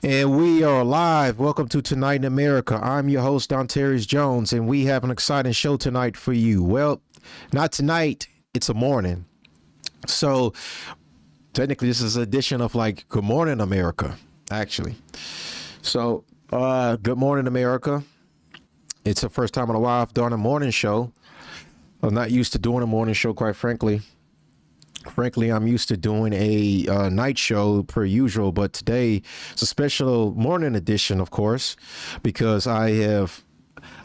And we are live. Welcome to Tonight in America. I'm your host, Don Terry Jones, and we have an exciting show tonight for you. Well, not tonight, it's a morning. So, technically, this is an edition of like Good Morning America, actually. So, Good Morning America. It's the first time in a while I've done a morning show. I'm not used to doing a morning show, quite frankly. Frankly, I'm used to doing a night show per usual, but today it's a special morning edition, of course, because I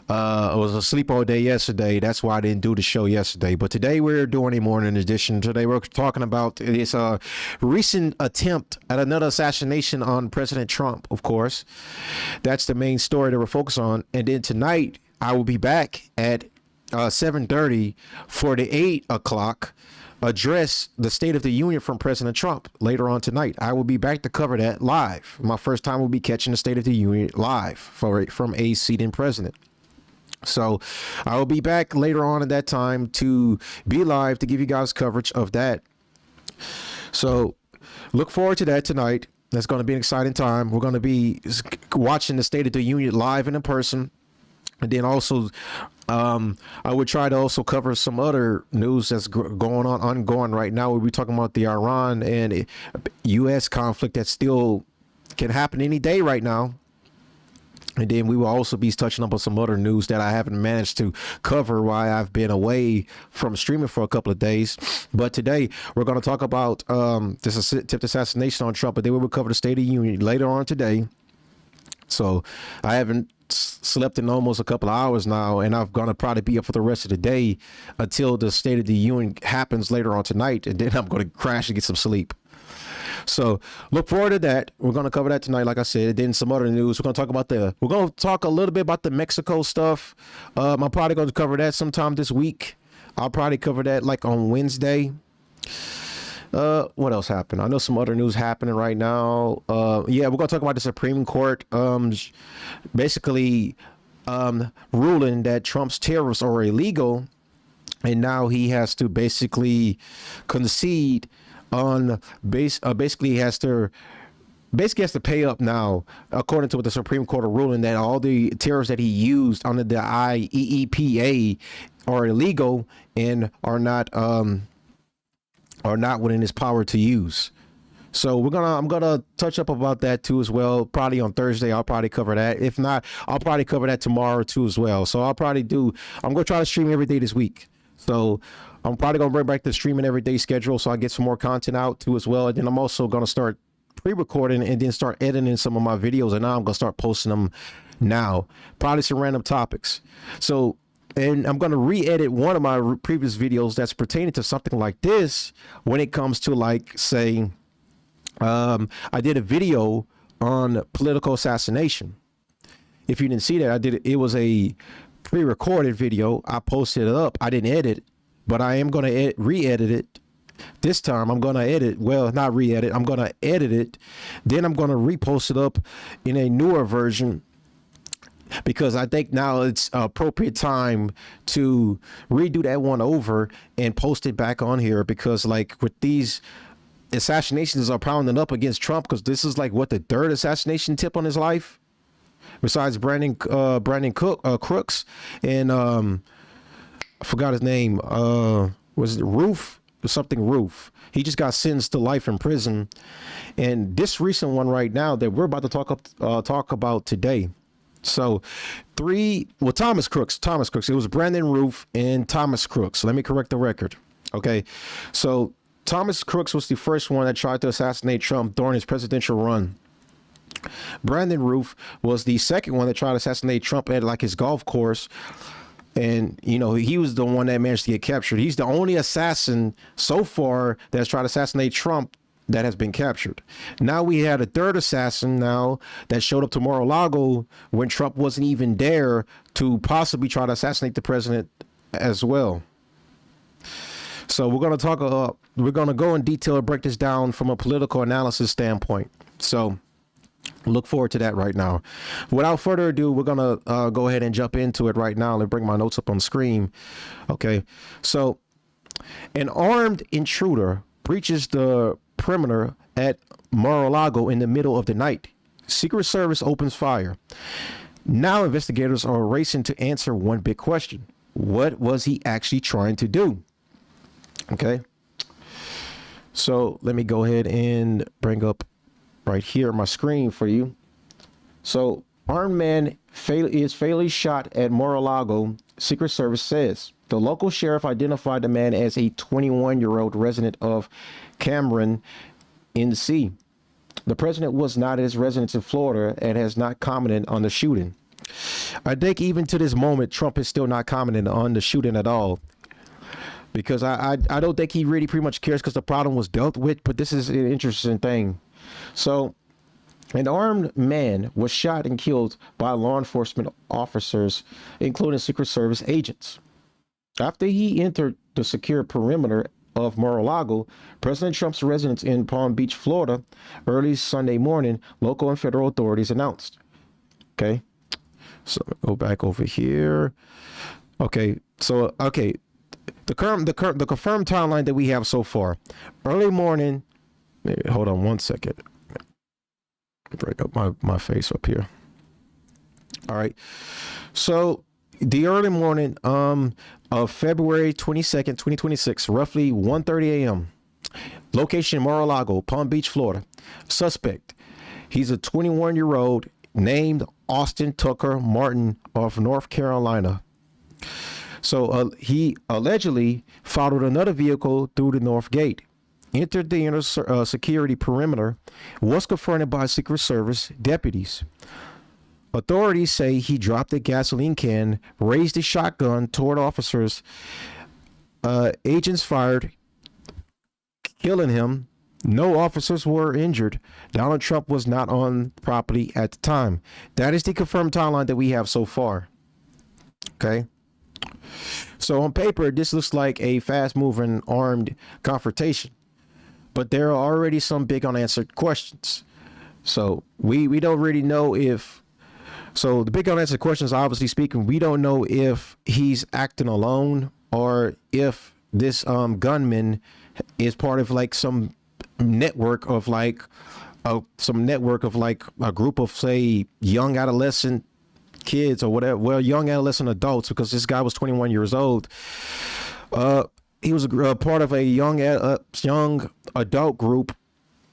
was asleep all day yesterday. That's why I didn't do the show yesterday. But today we're doing a morning edition. Today we're talking about this recent attempt at another assassination on President Trump, of course. That's the main story that we're focused on. And then tonight I will be back at 7:30 for the 8 o'clock address the State of the Union from President Trump later on tonight. I will be back to cover that live. My first time will be catching the State of the Union live from a sitting president. So I will be back later on at that time to be live to give you guys coverage of that. So look forward to that tonight. That's going to be an exciting time. We're going to be watching the State of the Union live and in person. And then also, I would try to also cover some other news that's ongoing right now. We'll be talking about the Iran and U.S. conflict that still can happen any day right now. And then we will also be touching up on some other news that I haven't managed to cover while I've been away from streaming for a couple of days. But today we're going to talk about this attempted assassination on Trump, but then we will cover the State of the Union later on today. So I haven't slept in almost a couple of hours now, and I'm going to probably be up for the rest of the day until the State of the Union happens later on tonight, and then I'm going to crash and get some sleep. So look forward to that. We're going to cover that tonight, like I said. And then some other news. We're going to talk a little bit about the Mexico stuff. I'm probably going to cover that sometime this week. I'll probably cover that like on Wednesday. What else happened? I know some other news happening right now. Yeah, we're going to talk about the Supreme Court basically ruling that Trump's tariffs are illegal. And now he has to basically concede on basically has to pay up now, according to what the Supreme Court are ruling, that all the tariffs that he used under the IEEPA are illegal and are not within his power to use. So I'm gonna touch up about that too as well. Probably on Thursday, I'll probably cover that. If not, I'll probably cover that tomorrow too as well. So I'm gonna try to stream every day this week. So I'm probably going to bring back the streaming everyday schedule so I get some more content out too as well. And then I'm also going to start pre-recording and then start editing some of my videos. And now I'm going to start posting them now. Probably some random topics. So, and I'm going to re-edit one of my previous videos that's pertaining to something like this when it comes to like, say, I did a video on political assassination. If you didn't see that, it was a pre-recorded video. I posted it up. I didn't edit, but I am going to re-edit it. This time I'm going to edit, well, not re-edit, I'm going to edit it. Then I'm going to repost it up in a newer version because I think now it's appropriate time to redo that one over and post it back on here, because like with these assassinations are pounding up against Trump, because this is like what, the third assassination tip on his life besides Brandon Crooks and I forgot his name. Was it Roof? Something Roof. He just got sentenced to life in prison. And this recent one right now that we're about to talk about today. So Thomas Crooks. It was Brandon Roof and Thomas Crooks. Let me correct the record. Okay. So Thomas Crooks was the first one that tried to assassinate Trump during his presidential run. Brandon Roof was the second one that tried to assassinate Trump at like his golf course. And, you know, he was the one that managed to get captured. He's the only assassin so far that's tried to assassinate Trump that has been captured. Now we had a third assassin now that showed up to Mar-a-Lago when Trump wasn't even there to possibly try to assassinate the president as well. So we're going to go in detail and break this down from a political analysis standpoint. So look forward to that right now. Without further ado, we're going to go ahead and jump into it right now and bring my notes up on screen. Okay. So an armed intruder breaches the perimeter at Mar-a-Lago in the middle of the night, Secret Service opens fire. Now investigators are racing to answer one big question. What was he actually trying to do? Okay. So let me go ahead and bring up right here my screen for you. So armed man is fatally shot at Mar-a-Lago, Secret Service says. The local sheriff identified the man as a 21-year-old resident of Cameron, NC. The president was not at his residence in Florida and has not commented on the shooting. I think even to this moment, Trump is still not commenting on the shooting at all. Because I don't think he really pretty much cares because the problem was dealt with. But this is an interesting thing. So an armed man was shot and killed by law enforcement officers, including Secret Service agents. After he entered the secure perimeter of Mar-a-Lago, President Trump's residence in Palm Beach, Florida, early Sunday morning, local and federal authorities announced. Okay, so go back over here. Okay, so the confirmed timeline that we have so far. Early morning. Hold on one second. Break up my face up here. All right. So the early morning of February 22nd, 2026, roughly 1:30 a.m. Location Mar-a-Lago, Palm Beach, Florida. Suspect. He's a 21-year-old named Austin Tucker Martin of North Carolina. So he allegedly followed another vehicle through the north gate, entered the inner security perimeter, was confronted by Secret Service deputies. Authorities say he dropped a gasoline can, raised a shotgun toward officers. Agents fired, killing him. No officers were injured. Donald Trump was not on property at the time. That is the confirmed timeline that we have so far. Okay. So on paper, this looks like a fast-moving armed confrontation, but there are already some big unanswered questions. So we don't really know if. So the big unanswered questions, obviously speaking, we don't know if he's acting alone or if this gunman is part of like some network of like a group of, say, young adolescent kids or whatever, well, young adolescent adults, because this guy was 21 years old. He was a part of a young adult group,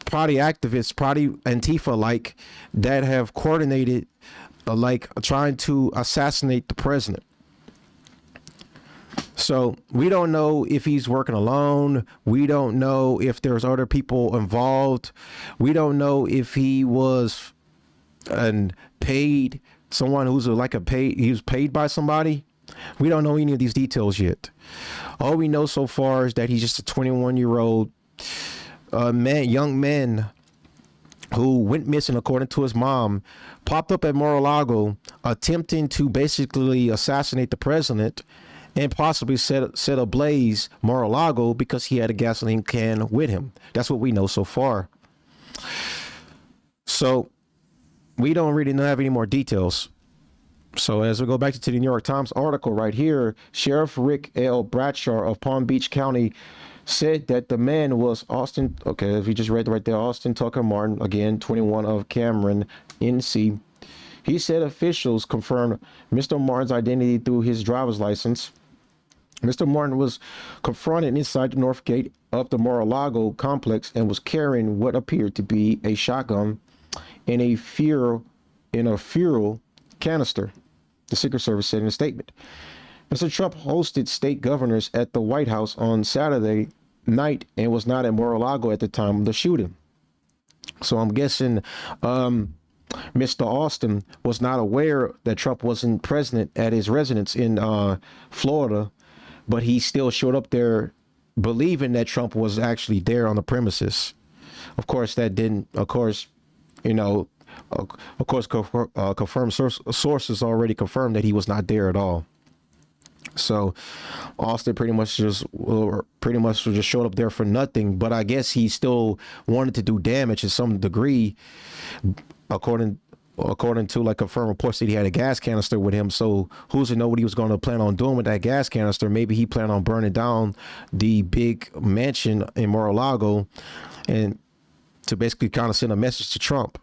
probably activists, probably Antifa like, that have coordinated like trying to assassinate the president. So we don't know if he's working alone. We don't know if there's other people involved. We don't know if he was paid, someone who's he was paid by somebody. We don't know any of these details yet. All we know so far is that he's just a 21-year-old young man who went missing, according to his mom, popped up at Mar-a-Lago, attempting to basically assassinate the president and possibly set ablaze Mar-a-Lago because he had a gasoline can with him. That's what we know so far. So we don't really have any more details. So as we go back to the New York Times article right here, Sheriff Rick L. Bradshaw of Palm Beach County said that the man was Austin. Okay, if you just read right there, Austin Tucker Martin, again, 21 of Cameron, NC. He said officials confirmed Mr. Martin's identity through his driver's license. Mr. Martin was confronted inside the north gate of the Mar-a-Lago complex and was carrying what appeared to be a shotgun in a fuel canister, the Secret Service said in a statement. Mr. Trump hosted state governors at the White House on Saturday night and was not at Mar-a-Lago at the time of the shooting. So I'm guessing Mr. Austin was not aware that Trump wasn't present at his residence in Florida, but he still showed up there believing that Trump was actually there on the premises. Of course, that didn't, confirmed sources already confirmed that he was not there at all. So Austin pretty much just showed up there for nothing, but I guess he still wanted to do damage to some degree, according to like confirmed reports that he had a gas canister with him. So who's to know what he was going to plan on doing with that gas canister? Maybe he planned on burning down the big mansion in Mar-a-Lago and to basically kind of send a message to Trump.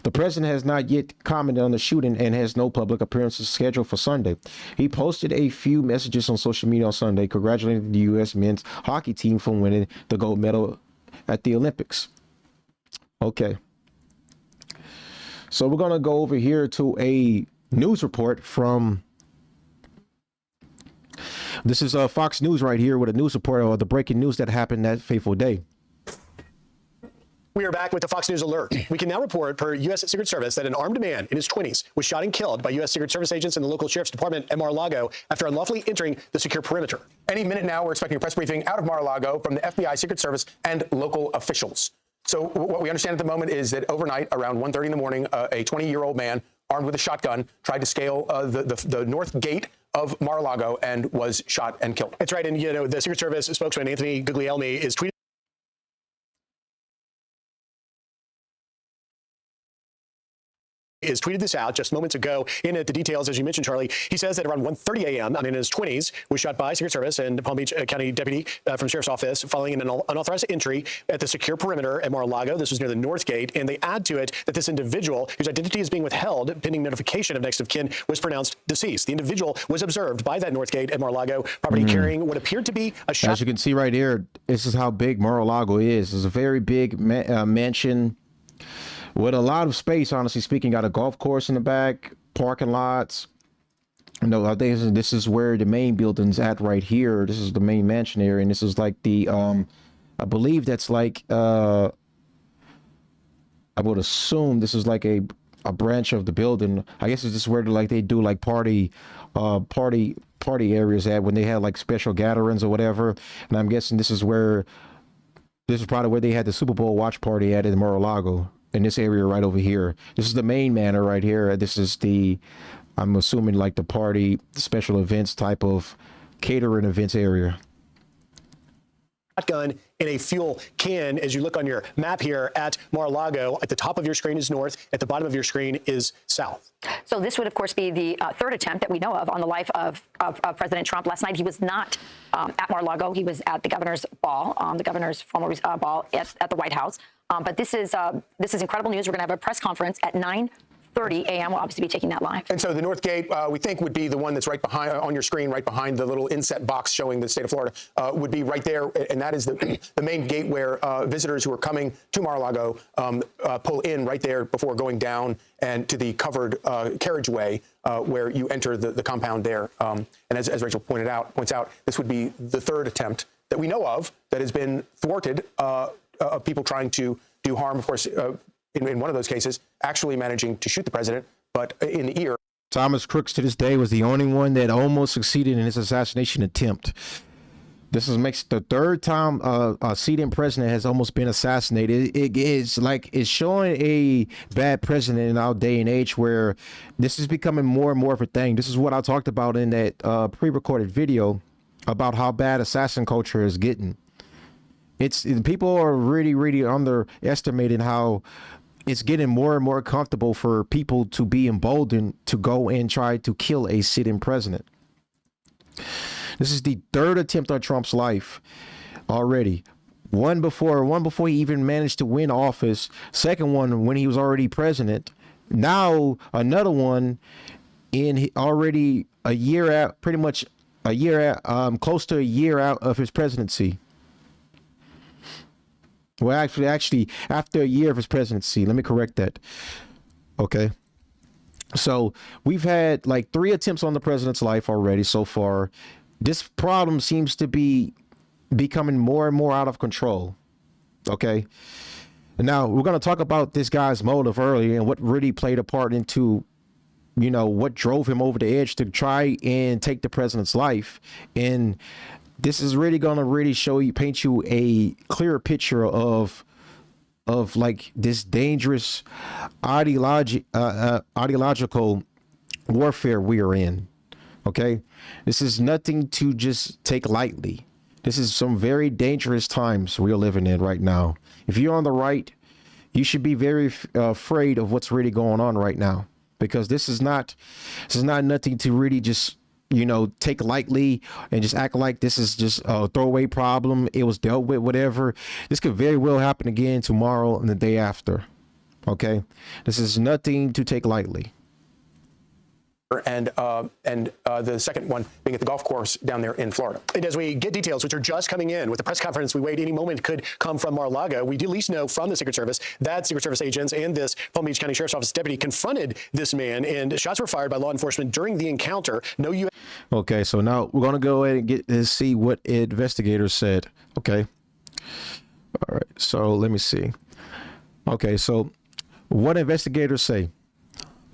The president has not yet commented on the shooting and has no public appearances scheduled for Sunday. He posted a few messages on social media on Sunday congratulating the U.S. men's hockey team for winning the gold medal at the Olympics. Okay. So we're going to go over here to a news report from, this is Fox News right here with a news report of the breaking news that happened that fateful day. We are back with the Fox News alert. We can now report per U.S. Secret Service that an armed man in his 20s was shot and killed by U.S. Secret Service agents in the local sheriff's department at Mar-a-Lago after unlawfully entering the secure perimeter. Any minute now, we're expecting a press briefing out of Mar-a-Lago from the FBI, Secret Service, and local officials. So what we understand at the moment is that overnight, around 1:30 in the morning, a 20-year-old man armed with a shotgun tried to scale the north gate of Mar-a-Lago and was shot and killed. That's right. And, you know, the Secret Service spokesman, Anthony Guglielmi, is tweeting this out just moments ago. In it, the details, as you mentioned, Charlie, he says that around 1:30 a.m., in his 20s, was shot by Secret Service and Palm Beach County deputy from the sheriff's office following an unauthorized entry at the secure perimeter at Mar-a-Lago. This was near the north gate, and they add to it that this individual, whose identity is being withheld pending notification of next of kin, was pronounced deceased. The individual was observed by that north gate at Mar-a-Lago property carrying what appeared to be a shot. As you can see right here, this is how big Mar-a-Lago is. It's a very big mansion with a lot of space, honestly speaking. Got a golf course in the back, parking lots. You know, I think this is where the main building's at right here. This is the main mansion area, and this is like the, I believe that's like, I would assume this is like a branch of the building. I guess it's just where like they do like party areas at when they had like special gatherings or whatever. And I'm guessing this is probably where they had the Super Bowl watch party at in Mar-a-Lago. In this area right over here. This is the main manor right here. This is the, I'm assuming like the party, special events type of catering events area. Shotgun in a fuel can. As you look on your map here at Mar-a-Lago, at the top of your screen is north, at the bottom of your screen is south. So this would, of course, be the third attempt that we know of on the life of President Trump. Last night, he was not at Mar-a-Lago. He was at the governor's ball, the governor's formal ball at the White House. But this is incredible news. We're going to have a press conference at 9:30 a.m. We'll obviously be taking that live. And so the North Gate, we think, would be the one that's right behind on your screen, right behind the little inset box showing the state of Florida, would be right there. And that is the main gate where visitors who are coming to Mar-a-Lago pull in right there before going down and to the covered carriageway where you enter the compound there. And as Rachel points out, this would be the third attempt that we know of that has been thwarted of people trying to do harm. Of course, in one of those cases, actually managing to shoot the president, but in the ear. Thomas Crooks to this day was the only one that almost succeeded in his assassination attempt. This makes the third time a sitting president has almost been assassinated. It's showing a bad president in our day and age where this is becoming more and more of a thing. This is what I talked about in that pre-recorded video about how bad assassin culture is getting. People are really underestimating how it's getting more and more comfortable for people to be emboldened to go and try to kill a sitting president. This is the third attempt on Trump's life already. One before he even managed to win office. Second one when he was already president. Now another one already a year out, pretty much a year out, close to a year out of his presidency. Well, actually, after a year of his presidency, let me correct that. Okay. So we've had like 3 attempts on the president's life already so far. This problem seems to be becoming more and more out of control. Okay. And now we're going to talk about this guy's motive earlier and what really played a part into, you know, what drove him over the edge to try and take the president's life. And this is really going to paint you a clearer picture of like this dangerous ideological warfare we are in. Okay, this is nothing to just take lightly. This is some very dangerous times we're living in right now. If you're on the right, you should be very afraid of what's really going on right now, because this is not nothing to really just, you know, take lightly and just act like this is just a throwaway problem. It was dealt with, whatever. This could very well happen again tomorrow and the day after. Okay, this is nothing to take lightly. And the second one being at the golf course down there in Florida. And as we get details, which are just coming in with the press conference we wait any moment could come from Mar-a-Lago, we do at least know from the Secret Service that Secret Service agents and this Palm Beach County Sheriff's Office deputy confronted this man, and shots were fired by law enforcement during the encounter. No U.S. Okay, so now we're gonna go ahead and get to see what investigators said. Okay. All right. So let me see. Okay, so what investigators say.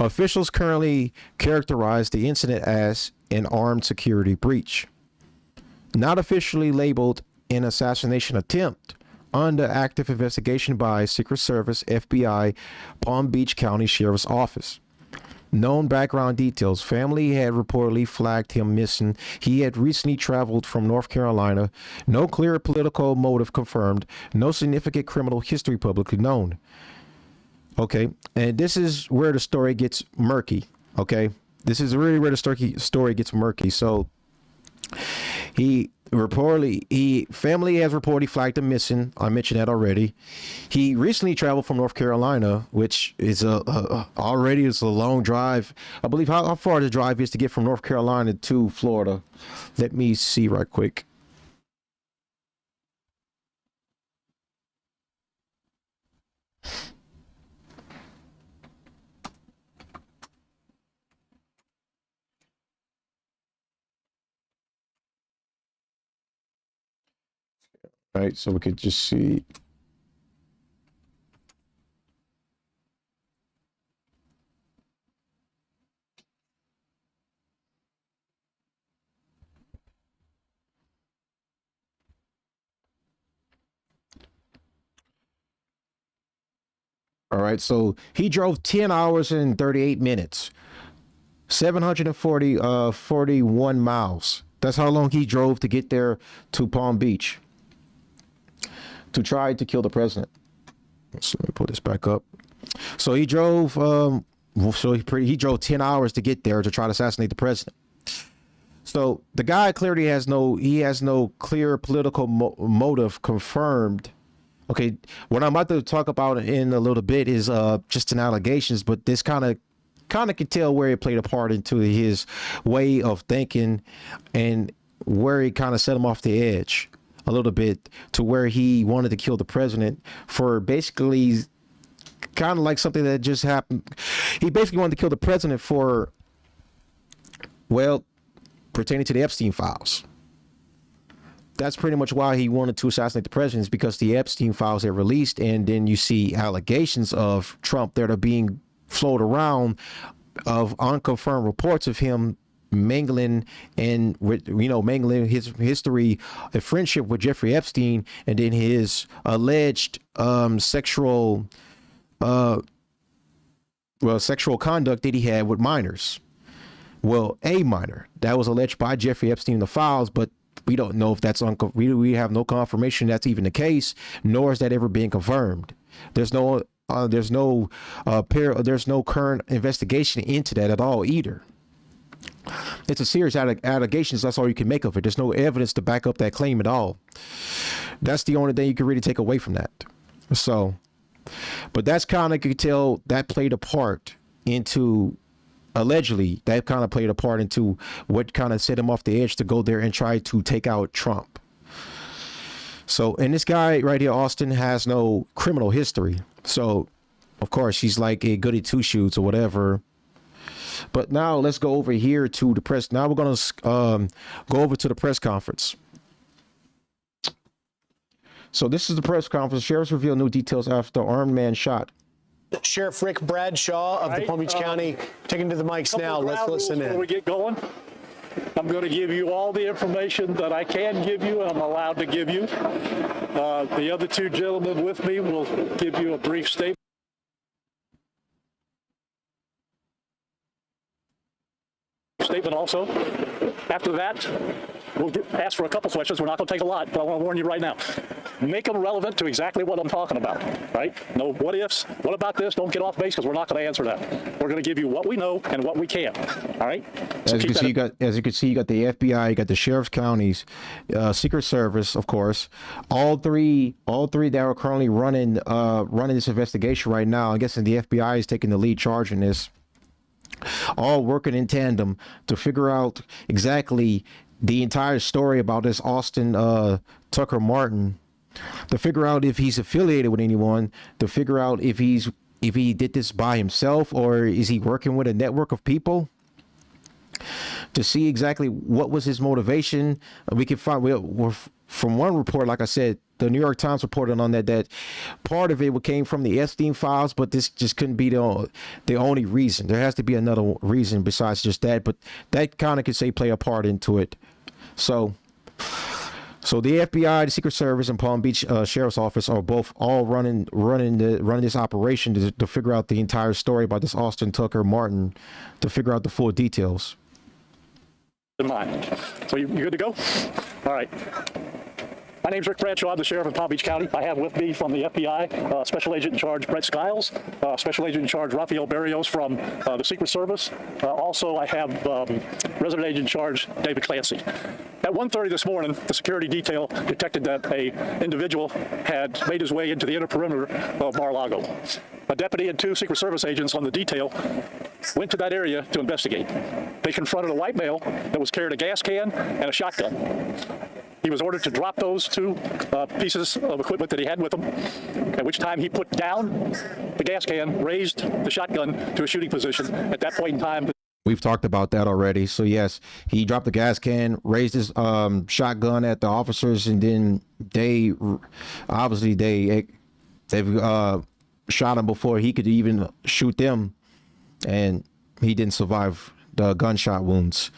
Officials currently characterize the incident as an armed security breach, not officially labeled an assassination attempt, under active investigation by Secret Service, FBI, Palm Beach County Sheriff's Office. Known background details. Family had reportedly flagged him missing. He had recently traveled from North Carolina. No clear political motive confirmed. No significant criminal history publicly known. Okay, and this is where the story gets murky. Okay, this is really where the story gets murky. So family has reportedly flagged him missing. I mentioned that already. He recently traveled from North Carolina, which is already a long drive. I believe how far the drive is to get from North Carolina to Florida. Let me see right quick. Right, so we could just see. All right, so he drove 10 hours and 38 minutes, 41 miles. That's how long he drove to get there to Palm Beach to try to kill the president. So let me pull this back up. So he drove, he drove 10 hours to get there to try to assassinate the president. So the guy clearly has no clear political motive confirmed. Okay, what I'm about to talk about in a little bit is just an allegations, but this kind of can tell where it played a part into his way of thinking and where it kind of set him off the edge a little bit to where he wanted to kill the president for basically kind of like something that just happened. He basically wanted to kill the president for, well, pertaining to the Epstein files. That's pretty much why he wanted to assassinate the president, is because the Epstein files are released, and then you see allegations of Trump that are being floated around of unconfirmed reports of him mingling and mingling his history of friendship with Jeffrey Epstein, and then his alleged sexual conduct that he had with minors. Well, a minor that was alleged by Jeffrey Epstein in the files, but we don't know if that's we have no confirmation that's even the case, nor is that ever being confirmed. There's no current investigation into that at all either. It's a serious allegations. That's all you can make of it. There's no evidence to back up that claim at all. That's the only thing you can really take away from that. So, but that's kind of, could tell that played a part into, allegedly, that kind of played a part into what kind of set him off the edge to go there and try to take out Trump. So, and this guy right here, Austin, has no criminal history. So, of course, he's like a goody two shoes or whatever. But now let's go over here to the press. Now we're going to go over to the press conference. So this is the press conference. Sheriffs reveal new details after armed man shot. Sheriff Rick Bradshaw of the Palm Beach County taking to the mics now. Let's listen in. Before we get going, I'm going to give you all the information that I can give you and I'm allowed to give you. The other two gentlemen with me will give you a brief statement. statement also. After that, we'll ask for a couple questions. We're not going to take a lot, but I want to warn you right now. Make them relevant to exactly what I'm talking about, right? No what ifs. What about this? Don't get off base because we're not going to answer that. We're going to give you what we know and what we can. All right? So as you can see, you got the FBI, you got the sheriff's counties, Secret Service, of course. All three that are currently running this investigation right now. I'm guessing the FBI is taking the lead charge in this. All working in tandem to figure out exactly the entire story about this Austin Tucker Martin, to figure out if he's affiliated with anyone, to figure out if he did this by himself or is he working with a network of people, to see exactly what was his motivation. We can find we're from one report, like I said, the New York Times reported on that part of it came from the Epstein files, but this just couldn't be the only reason. There has to be another reason besides just that, but that kind of could say play a part into it. So the FBI, the Secret Service, and Palm Beach Sheriff's Office are both all running this operation to figure out the entire story about this Austin Tucker Martin, to figure out the full details. In mind. So you good to go? All right. My name's Rick Bradshaw. I'm the sheriff of Palm Beach County. I have with me from the FBI, Special Agent in Charge Brett Skiles, Special Agent in Charge Rafael Barrios from the Secret Service. Also, I have Resident Agent in Charge David Clancy. At 1:30 this morning, the security detail detected that a individual had made his way into the inner perimeter of Mar-a-Lago. A deputy and 2 Secret Service agents on the detail went to that area to investigate. They confronted a white male that was carrying a gas can and a shotgun. He was ordered to drop those 2 pieces of equipment that he had with him, at which time he put down the gas can, raised the shotgun to a shooting position. At that point in time, we've talked about that already. So yes, he dropped the gas can, raised his shotgun at the officers, and then they've shot him before he could even shoot them, and he didn't survive the gunshot wounds.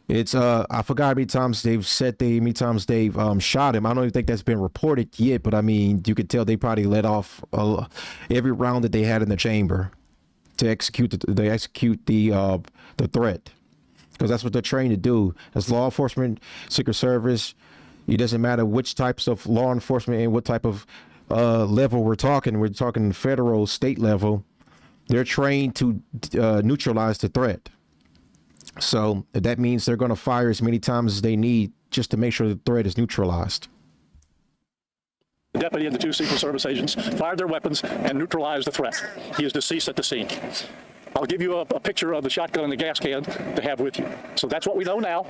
It's I forgot how many times they've shot him. I don't even think that's been reported yet, but I mean, you could tell they probably let off every round that they had in the chamber to execute the threat, because that's what they're trained to do as law enforcement, Secret Service. It doesn't matter which types of law enforcement and what type of level we're talking federal, state level. They're trained to neutralize the threat. So that means they're going to fire as many times as they need just to make sure the threat is neutralized. the deputy and the 2 Secret Service agents fired their weapons and neutralized the threat. He is deceased at the scene. I'll give you a picture of the shotgun and the gas can to have with you. So that's what we know now.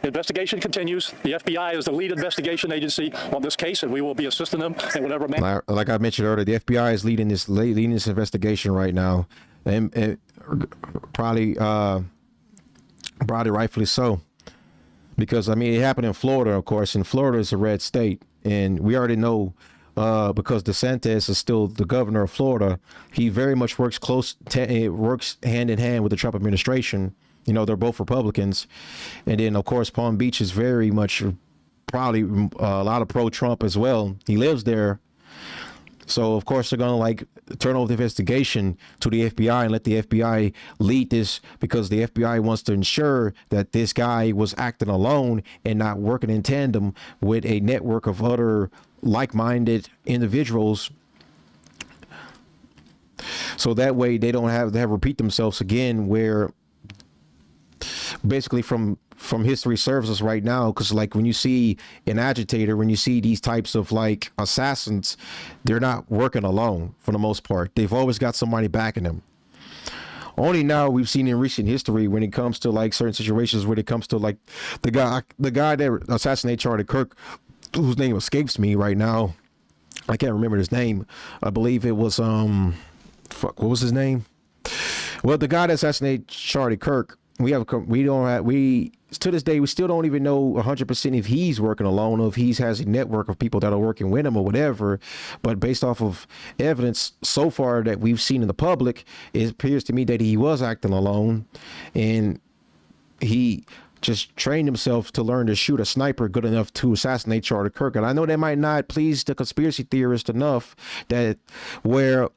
Investigation continues. The FBI is the lead investigation agency on this case, and we will be assisting them in whatever manner. Like I mentioned earlier, the FBI is leading this investigation right now, and probably rightfully so, because I mean it happened in Florida, of course, and Florida is a red state, and we already know. Because DeSantis is still the governor of Florida, he very much works works hand in hand with the Trump administration. You know, they're both Republicans. And then, of course, Palm Beach is very much probably a lot of pro-Trump as well. He lives there. So, of course, they're going to like turn over the investigation to the FBI and let the FBI lead this, because the FBI wants to ensure that this guy was acting alone and not working in tandem with a network of other like-minded individuals, so that way they don't have to repeat themselves again, where basically from history serves us right now. Because like when you see an agitator, when you see these types of like assassins, they're not working alone for the most part. They've always got somebody backing them. Only now we've seen in recent history when it comes to like certain situations where it comes to like the guy that assassinated Charlie Kirk, whose name escapes me right now. I can't remember his name. I believe it was what was his name? Well, the guy that assassinated Charlie Kirk, to this day we still don't even know 100% if he's working alone or if he has a network of people that are working with him or whatever. But based off of evidence so far that we've seen in the public, it appears to me that he was acting alone, and he just trained himself to learn to shoot a sniper good enough to assassinate Charlie Kirk. And I know that might not please the conspiracy theorist enough, that where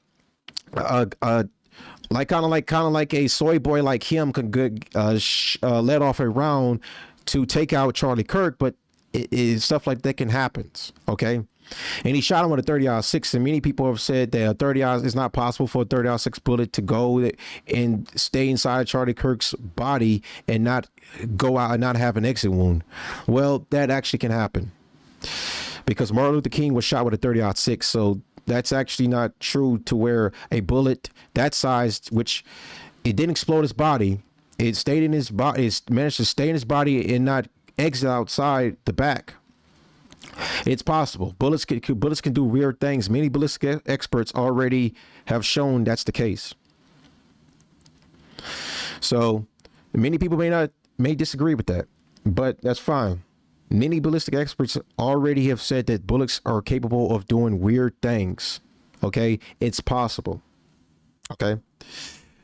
kind of like a soy boy like him could let off a round to take out Charlie Kirk, but stuff like that can happen. Okay. And he shot him with a 30-06, and many people have said that a 30 is not possible for a 30-06 bullet to go and stay inside Charlie Kirk's body and not go out and not have an exit wound. Well, that actually can happen because Martin Luther King was shot with a 30-06, so that's actually not true to where a bullet that size, which it didn't explode his body, it stayed in his body, it managed to stay in his body and not exit outside the back. It's possible. Bullets can do weird things. Many ballistic experts already have shown that's the case. So many people may disagree with that, but that's fine. Many ballistic experts already have said that bullets are capable of doing weird things. Okay, it's possible. Okay.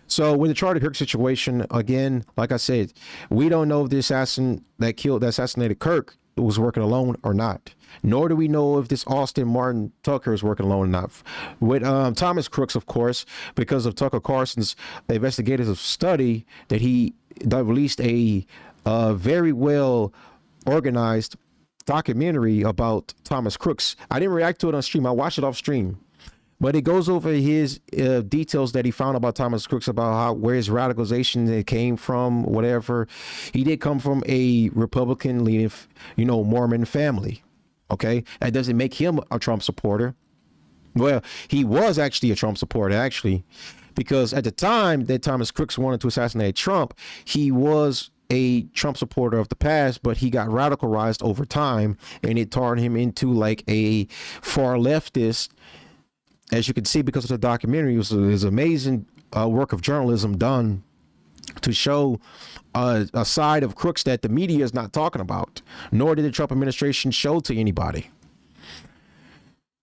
So with the Charlie Kirk situation, again, like I said, we don't know if the assassin that assassinated Kirk was working alone or not. Nor do we know if this Austin Martin Tucker is working alone or not. With Thomas Crooks, of course, because of Tucker Carlson's investigative study that released a very well organized documentary about Thomas Crooks. I didn't react to it on stream. I watched it off stream. But it goes over his details that he found about Thomas Crooks, about where his radicalization came from, whatever. He did come from a Republican leaning, Mormon family. Okay, that doesn't make him a Trump supporter. Well, he was actually a Trump supporter, actually, because at the time that Thomas Crooks wanted to assassinate Trump, he was a Trump supporter of the past, but he got radicalized over time, and it turned him into like a far leftist. As you can see, because of the documentary, it was amazing work of journalism done to show a side of Crooks that the media is not talking about, nor did the Trump administration show to anybody.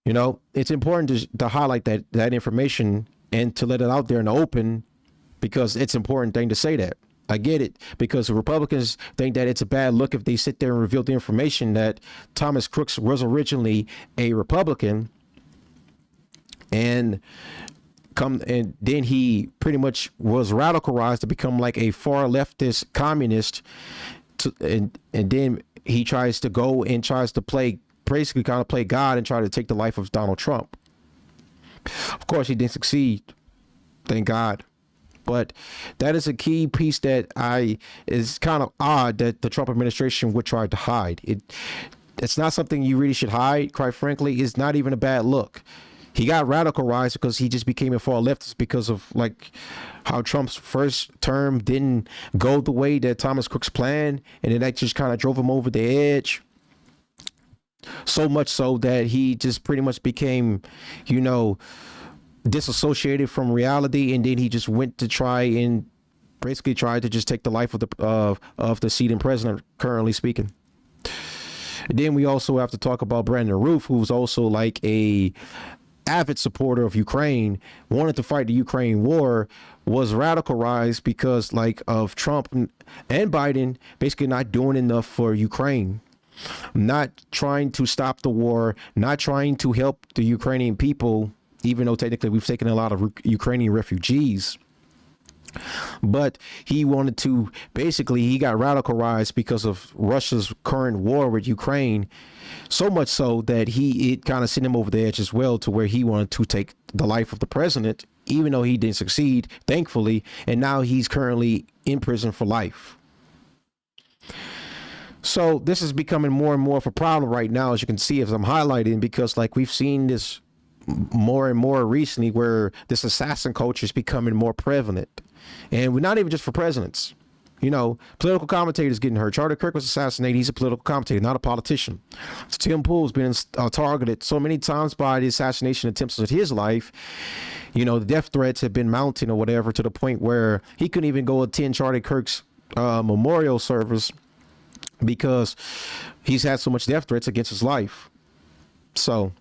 It's important to highlight that information and to let it out there in the open, because it's an important thing to say that. I get it, because the Republicans think that it's a bad look if they sit there and reveal the information that Thomas Crooks was originally a Republican, and then he pretty much was radicalized to become like a far leftist communist, and then he tries to go and tries to play God and try to take the life of Donald Trump. Of course, he didn't succeed, thank God. But that is a key piece that is kind of odd that the Trump administration would try to hide. It's not something you really should hide, quite frankly. It's not even a bad look. He got radicalized because he just became a far leftist because of like how Trump's first term didn't go the way that Thomas Crooks planned, and that just kind of drove him over the edge. So much so that he just pretty much became, disassociated from reality, and then he just went to try to just take the life of the seating president currently speaking. And then we also have to talk about Brandon Roof, who's also like a avid supporter of Ukraine, wanted to fight the Ukraine war, was radicalized because of Trump and Biden basically not doing enough for Ukraine, not trying to stop the war, not trying to help the Ukrainian people, even though technically we've taken a lot of Ukrainian refugees. But he wanted to, he got radicalized because of Russia's current war with Ukraine, so much so that it kind of sent him over the edge as well, to where he wanted to take the life of the president, even though he didn't succeed, thankfully, and now he's currently in prison for life. So this is becoming more and more of a problem right now, as you can see, as I'm highlighting, because we've seen this more and more recently, where this assassin culture is becoming more prevalent. And we're not even just for presidents. Political commentators getting hurt. Charlie Kirk was assassinated. He's a political commentator, not a politician. Tim Pool's been targeted so many times by the assassination attempts of his life. The death threats have been mounting or whatever, to the point where he couldn't even go attend Charlie Kirk's memorial service because he's had so much death threats against his life. So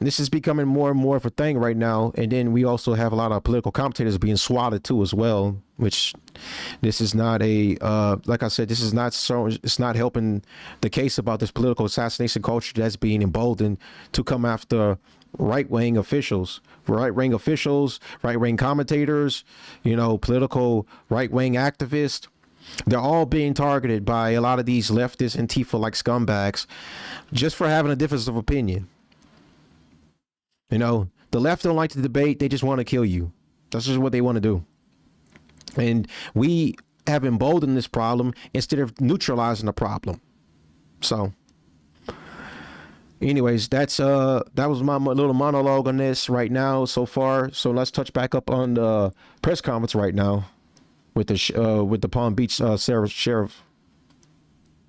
this is becoming more and more of a thing right now. And then we also have a lot of political commentators being swatted too as well, which this is not like I said, this is not it's not helping the case about this political assassination culture that's being emboldened to come after right-wing officials, right-wing commentators, political right-wing activists. They're all being targeted by a lot of these leftist Antifa-like scumbags just for having a difference of opinion. The left don't like to debate. They just want to kill you. That's just what they want to do. And we have emboldened this problem instead of neutralizing the problem. So anyways, that was my little monologue on this right now so far. So let's touch back up on the press conference right now with the Palm Beach sheriff.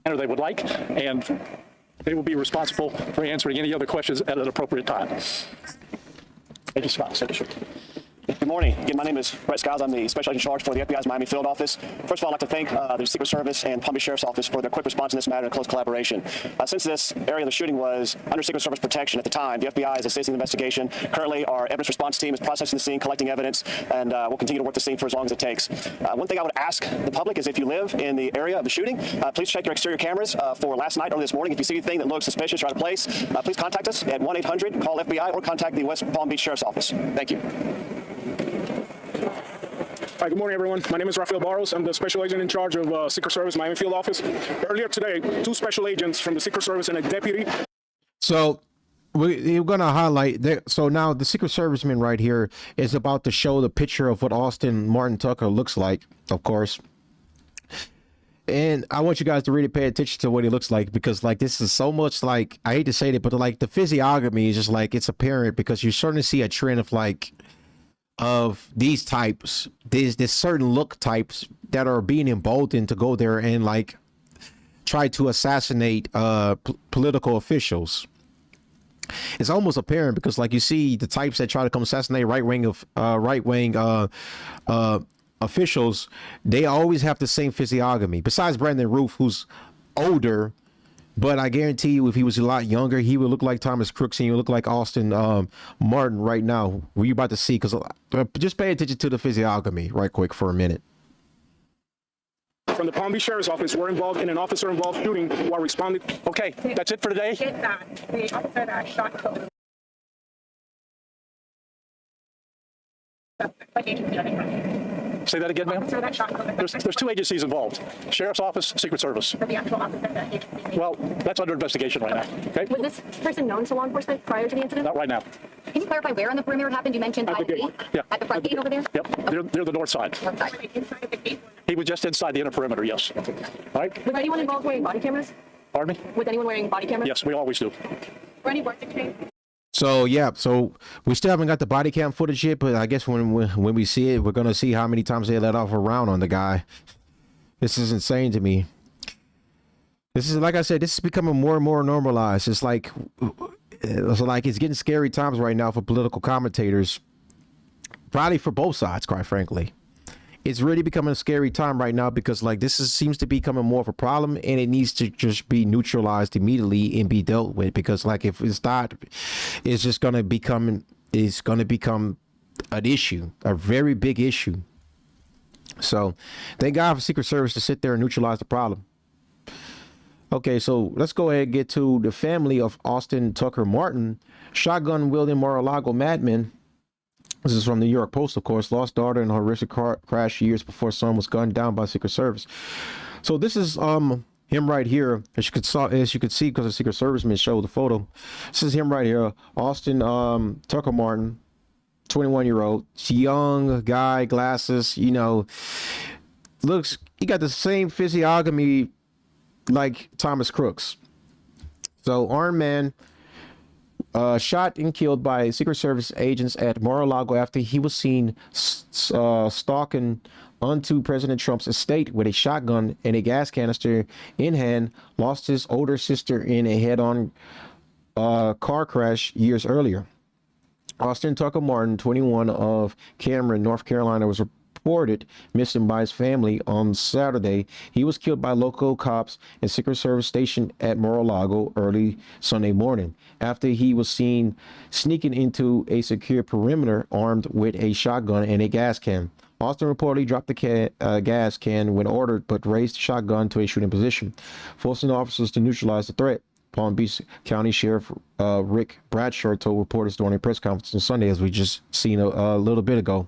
They would like, and they will be responsible for answering any other questions at an appropriate time. Thank you, Scott. Good morning. Again, my name is Brett Skiles. I'm the Special Agent in Charge for the FBI's Miami Field Office. First of all, I'd like to thank the Secret Service and Palm Beach Sheriff's Office for their quick response in this matter and close collaboration. Since this area of the shooting was under Secret Service protection at the time, the FBI is assisting the investigation. Currently, our evidence response team is processing the scene, collecting evidence, and we'll continue to work the scene for as long as it takes. One thing I would ask the public is if you live in the area of the shooting, please check your exterior cameras for last night or this morning. If you see anything that looks suspicious or out of place, please contact us at 1-800-CALL-FBI or contact the West Palm Beach Sheriff's Office. Thank you. Hi, good morning, everyone. My name is Rafael Barros. I'm the Special Agent in charge of Secret Service Miami Field Office. Earlier today, 2 special agents from the Secret Service and a deputy. So we're going to highlight that. So now the Secret Serviceman right here is about to show the picture of what Austin Martin Tucker looks like, of course. And I want you guys to really pay attention to what he looks like, because this is so much I hate to say it, but the physiognomy is just it's apparent, because you're starting to see a trend of these types, this certain look types that are being emboldened to go there and try to assassinate political officials. It's almost apparent, because you see the types that try to come assassinate right-wing officials, they always have the same physiognomy, besides Brandon Roof, who's older. But I guarantee you, if he was a lot younger, he would look like Thomas Crooks, and he would look like Austin Martin right now. What you're about to see, because just pay attention to the physiognomy right quick for a minute. From the Palm Beach Sheriff's Office, were involved in an officer-involved shooting while responding. Okay, that's it for today. Get that. The officer that shot Kobe. What agency are they from? Say that again, ma'am. Officer that shot Kobe. There's 2 agencies involved: Sheriff's Office, Secret Service. For the actual officer, the agency. Well, that's under investigation right now. Okay. Was this person known to law enforcement prior to the incident? Not right now. Can you clarify where on the perimeter it happened? You mentioned At the I-8? gate. Yeah. At the front gate over there? Yep. They're the north side. North side. Inside of the gate. He was just inside the inner perimeter. Yes. All right. Was anyone involved wearing body cameras? Pardon me? Was anyone wearing body cameras? Yes, we always do. Were any words exchanged? So yeah, so we still haven't got the body cam footage yet, but I guess when we see it, we're gonna see how many times they let off a round on the guy. This is insane to me. This is, like I said, this is becoming more and more normalized. It's it's getting scary times right now for political commentators, probably for both sides, quite frankly. It's really becoming a scary time right now, because seems to be becoming more of a problem, and it needs to just be neutralized immediately and be dealt with, because if it's not, it's just going to become an issue, a very big issue. So thank God for Secret Service to sit there and neutralize the problem. Okay, so let's go ahead and get to the family of Austin Tucker Martin, shotgun wielding Mar-a-Lago madman. This is from the New York Post, of course. Lost daughter in a horrific car crash years before son was gunned down by Secret Service. So this is him right here, as you could see, because the Secret Serviceman showed the photo. This is him right here, Austin Tucker Martin, 21-year-old, young guy, glasses. He got the same physiognomy like Thomas Crooks. So armed man. Shot and killed by Secret Service agents at Mar-a-Lago after he was seen stalking onto President Trump's estate with a shotgun and a gas canister in hand. Lost his older sister in a head-on car crash years earlier. Austin Tucker Martin, 21, of Cameron, North Carolina, was reported missing by his family on Saturday. He was killed by local cops and Secret Service station at Mar-a-Lago early Sunday morning after he was seen sneaking into a secure perimeter armed with a shotgun and a gas can. Austin reportedly dropped the gas can when ordered, but raised the shotgun to a shooting position, forcing officers to neutralize the threat. Palm Beach County Sheriff Rick Bradshaw told reporters during a press conference on Sunday, as we just seen a little bit ago.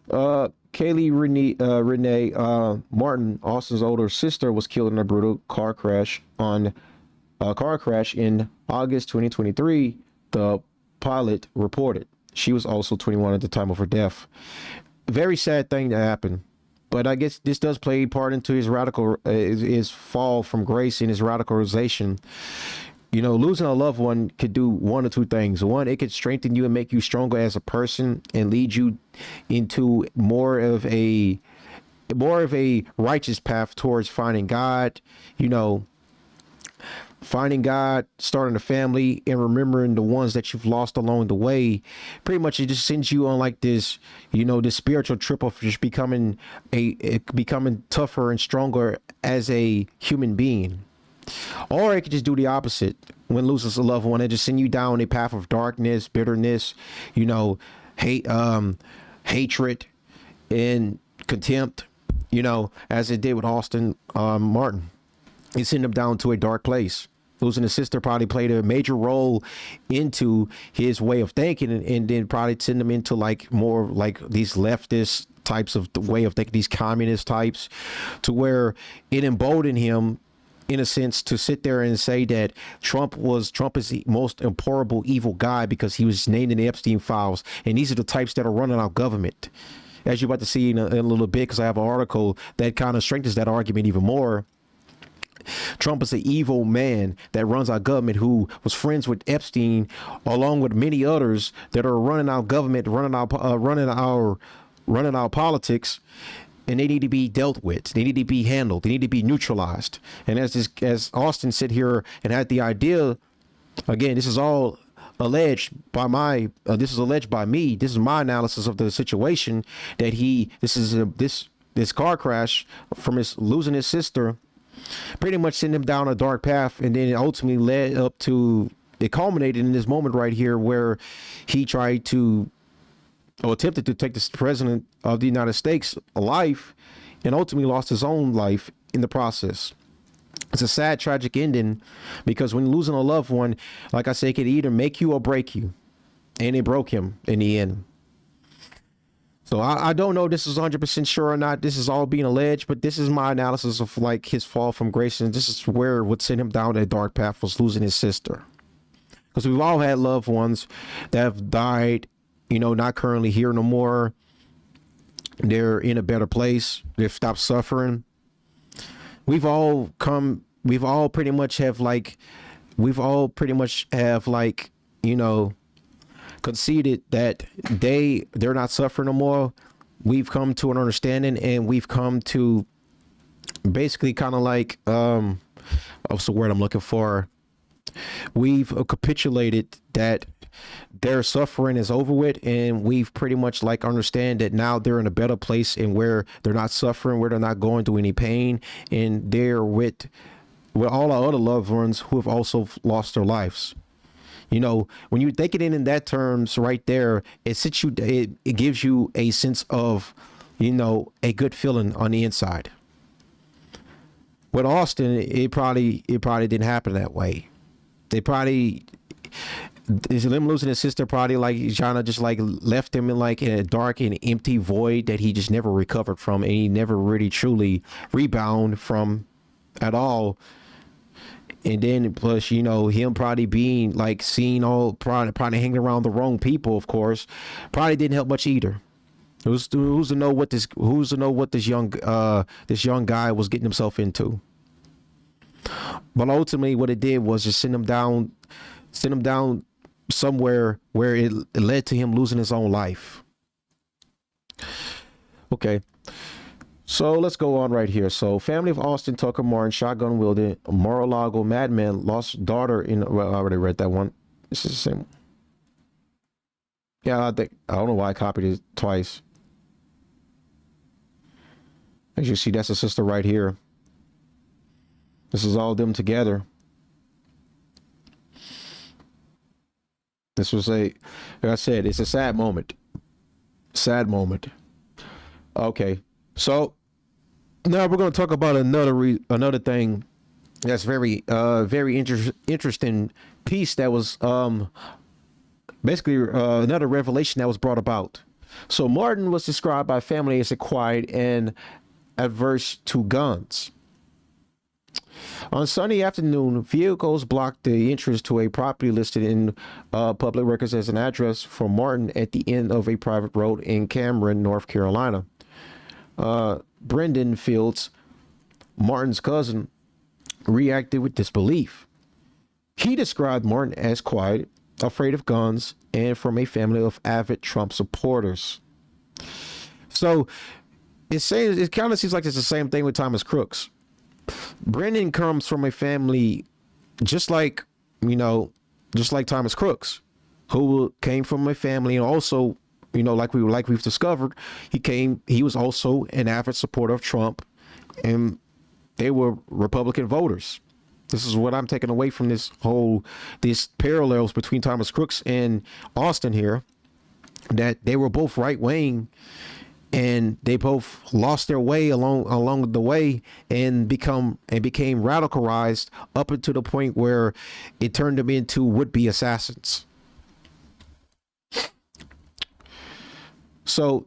Kaylee Renee Martin, Austin's older sister, was killed in a brutal car crash in August 2023. The pilot reported. She was also 21 at the time of her death. Very sad thing to happen. But I guess this does play a part into his fall from grace and his radicalization. You know, losing a loved one could do one or two things. One, it could strengthen you and make you stronger as a person and lead you into more of a righteous path towards finding God, you know, finding God, starting a family, and remembering the ones that you've lost along the way. Pretty much it just sends you on like this, you know, this spiritual trip of just becoming tougher and stronger as a human being. Or it could just do the opposite. When loses a loved one, it just send you down a path of darkness, bitterness, you know, hatred and contempt, you know, as it did with Austin Martin. It sent him down to a dark place. Losing his sister probably played a major role into his way of thinking, and then probably send him into like more like these leftist types of the way of thinking, these communist types, to where it emboldened him in a sense to sit there and say that Trump is the most horrible, evil guy because he was named in the Epstein files. And these are the types that are running our government. As you're about to see in a little bit, because I have an article that kind of strengthens that argument even more. Trump is an evil man that runs our government, who was friends with Epstein, along with many others that are running our government, running our politics, and they need to be dealt with. They need to be handled. They need to be neutralized. And as Austin said here and had the idea, again, this is all alleged by this is alleged by me. This is my analysis of the situation that this car crash from losing his sister pretty much sent him down a dark path, and then it ultimately led up to, it culminated in this moment right here where he tried to, or attempted to take the president of the United States life, and ultimately lost his own life in the process. It's a sad, tragic ending, because when losing a loved one, like I say, it could either make you or break you, and it broke him in the end. So I don't know if this is 100% sure or not. This is all being alleged, but this is my analysis of like his fall from grace, and this is where what sent him down that dark path was losing his sister. Because we've all had loved ones that have died, you know, not currently here no more. They're in a better place. They've stopped suffering. We've all pretty much have like, you know, conceded that they're not suffering no more. We've come to an understanding, and we've come to basically kind of like what's the word I'm looking for? We've capitulated that their suffering is over with, and we've pretty much like understand that now they're in a better place, and where they're not suffering, where they're not going through any pain, and they're with all our other loved ones who have also lost their lives. You know, when you take it in that terms right there, it gives you a sense of, you know, a good feeling on the inside. With Austin, it probably didn't happen that way. Him losing his sister probably like Jana just like left him in like in a dark and empty void that he just never recovered from, and he never really truly rebound from at all. And then plus, you know, him probably being like seen all probably hanging around the wrong people, of course, probably didn't help much either. Who's to know what this young guy was getting himself into? But ultimately, what it did was just send him down somewhere where it led to him losing his own life. Okay. So let's go on right here. So family of Austin Tucker Martin, shotgun wielding Mar-a-Lago madman, lost daughter in, well, I already read that one. This is the same. Yeah, I don't know why I copied it twice. As you see, that's the sister right here. This is all them together. This was like I said, it's a sad moment. Sad moment. Okay. So now we're going to talk about another thing That's very interesting piece that was basically another revelation that was brought about. So Martin was described by family as a quiet and adverse to guns. On Sunday afternoon, vehicles blocked the entrance to a property listed in public records as an address for Martin at the end of a private road in Cameron, North Carolina. Brendan Fields, Martin's cousin, reacted with disbelief. He described Martin as quiet, afraid of guns, and from a family of avid Trump supporters. So it kind of seems like it's the same thing with Thomas Crooks. Brendan comes from a family just like Thomas Crooks, who came from a family, and also, like we've discovered, he was also an avid supporter of Trump, and they were Republican voters. This is what I'm taking away from these parallels between Thomas Crooks and Austin here, that they were both right wing, and they both lost their way along the way and became radicalized up until the point where it turned them into would-be assassins. So,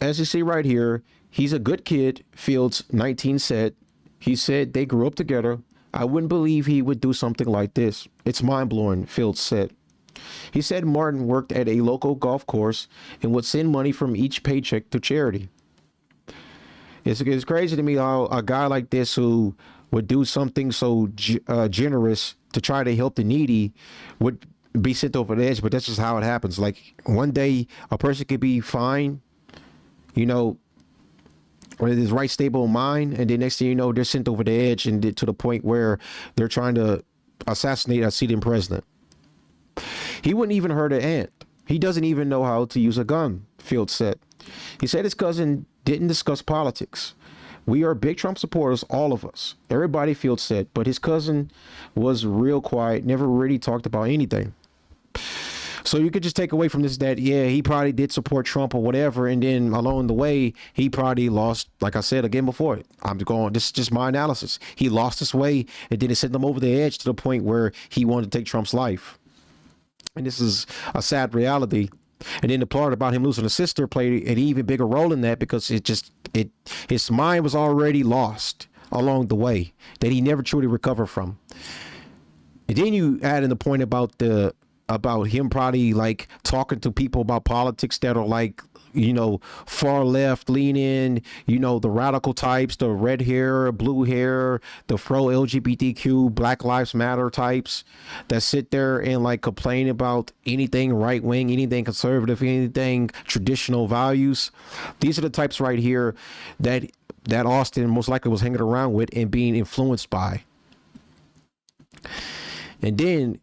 as you see right here, he's a good kid, Fields 19 said. He said they grew up together. I wouldn't believe he would do something like this. It's mind-blowing, Fields said. He said Martin worked at a local golf course and would send money from each paycheck to charity. It's crazy to me how a guy like this, who would do something so generous to try to help the needy, would be sent over the edge. But that's just how it happens. Like, one day a person could be fine, with his right stable mind, and then next thing you know, they're sent over the edge, and to the point where they're trying to assassinate a sitting president. He wouldn't even hurt an ant. He doesn't even know how to use a gun, Fields said. He said his cousin didn't discuss politics. We are big Trump supporters, all of us. Everybody, Fields said, but his cousin was real quiet, never really talked about anything. So you could just take away from this that, yeah, he probably did support Trump or whatever, and then along the way, he probably lost, like I said again before, this is just my analysis. He lost his way, and then it sent him over the edge to the point where he wanted to take Trump's life. And this is a sad reality. And then the part about him losing a sister played an even bigger role in that, because his mind was already lost along the way that he never truly recovered from. And then you add in the point about him probably like talking to people about politics that are like, far left leaning, the radical types, the red hair, blue hair, the pro LGBTQ, Black Lives Matter types that sit there and like complain about anything right wing, anything conservative, anything traditional values. These are the types right here that Austin most likely was hanging around with and being influenced by. And then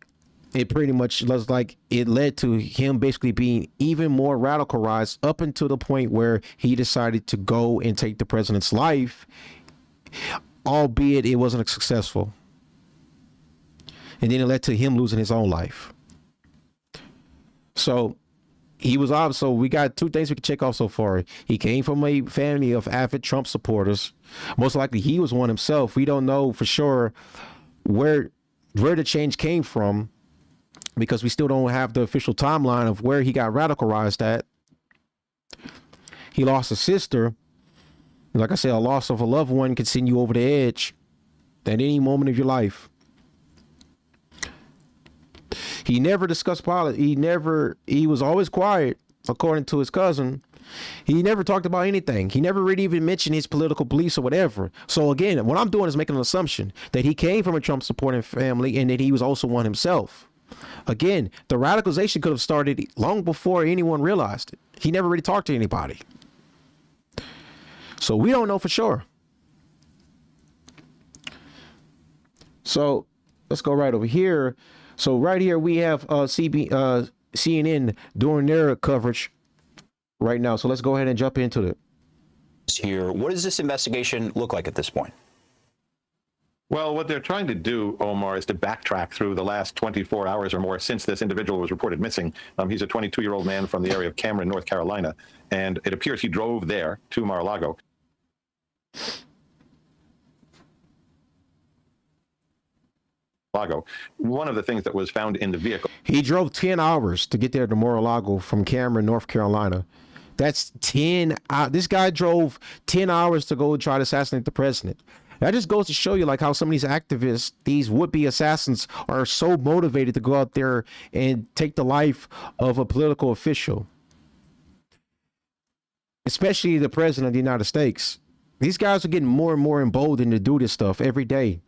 it pretty much was like it led to him basically being even more radicalized up until the point where he decided to go and take the president's life, albeit it wasn't successful. And then it led to him losing his own life. So he was off. So we got two things we can check off so far. He came from a family of avid Trump supporters. Most likely he was one himself. We don't know for sure where the change came from, because we still don't have the official timeline of where he got radicalized at. He lost a sister. Like I said, a loss of a loved one can send you over the edge at any moment of your life. He never discussed politics. He was always quiet, according to his cousin. He never talked about anything. He never really even mentioned his political beliefs or whatever. So again, what I'm doing is making an assumption that he came from a Trump supporting family and that he was also one himself. Again, the radicalization could have started long before anyone realized it. He never really talked to anybody. So we don't know for sure. So let's go right over here. So right here we have CNN doing their coverage right now. So let's go ahead and jump into it. Here, what does this investigation look like at this point? Well, what they're trying to do, Omar, is to backtrack through the last 24 hours or more since this individual was reported missing. He's a 22-year-old man from the area of Cameron, North Carolina, and it appears he drove there to Mar-a-Lago. Mar-a-Lago. One of the things that was found in the vehicle. He drove 10 hours to get there to Mar-a-Lago from Cameron, North Carolina. That's 10. This guy drove 10 hours to go try to assassinate the president. That just goes to show you like how some of these activists, these would-be assassins, are so motivated to go out there and take the life of a political official, especially the president of the United States. These guys are getting more and more emboldened to do this stuff every day.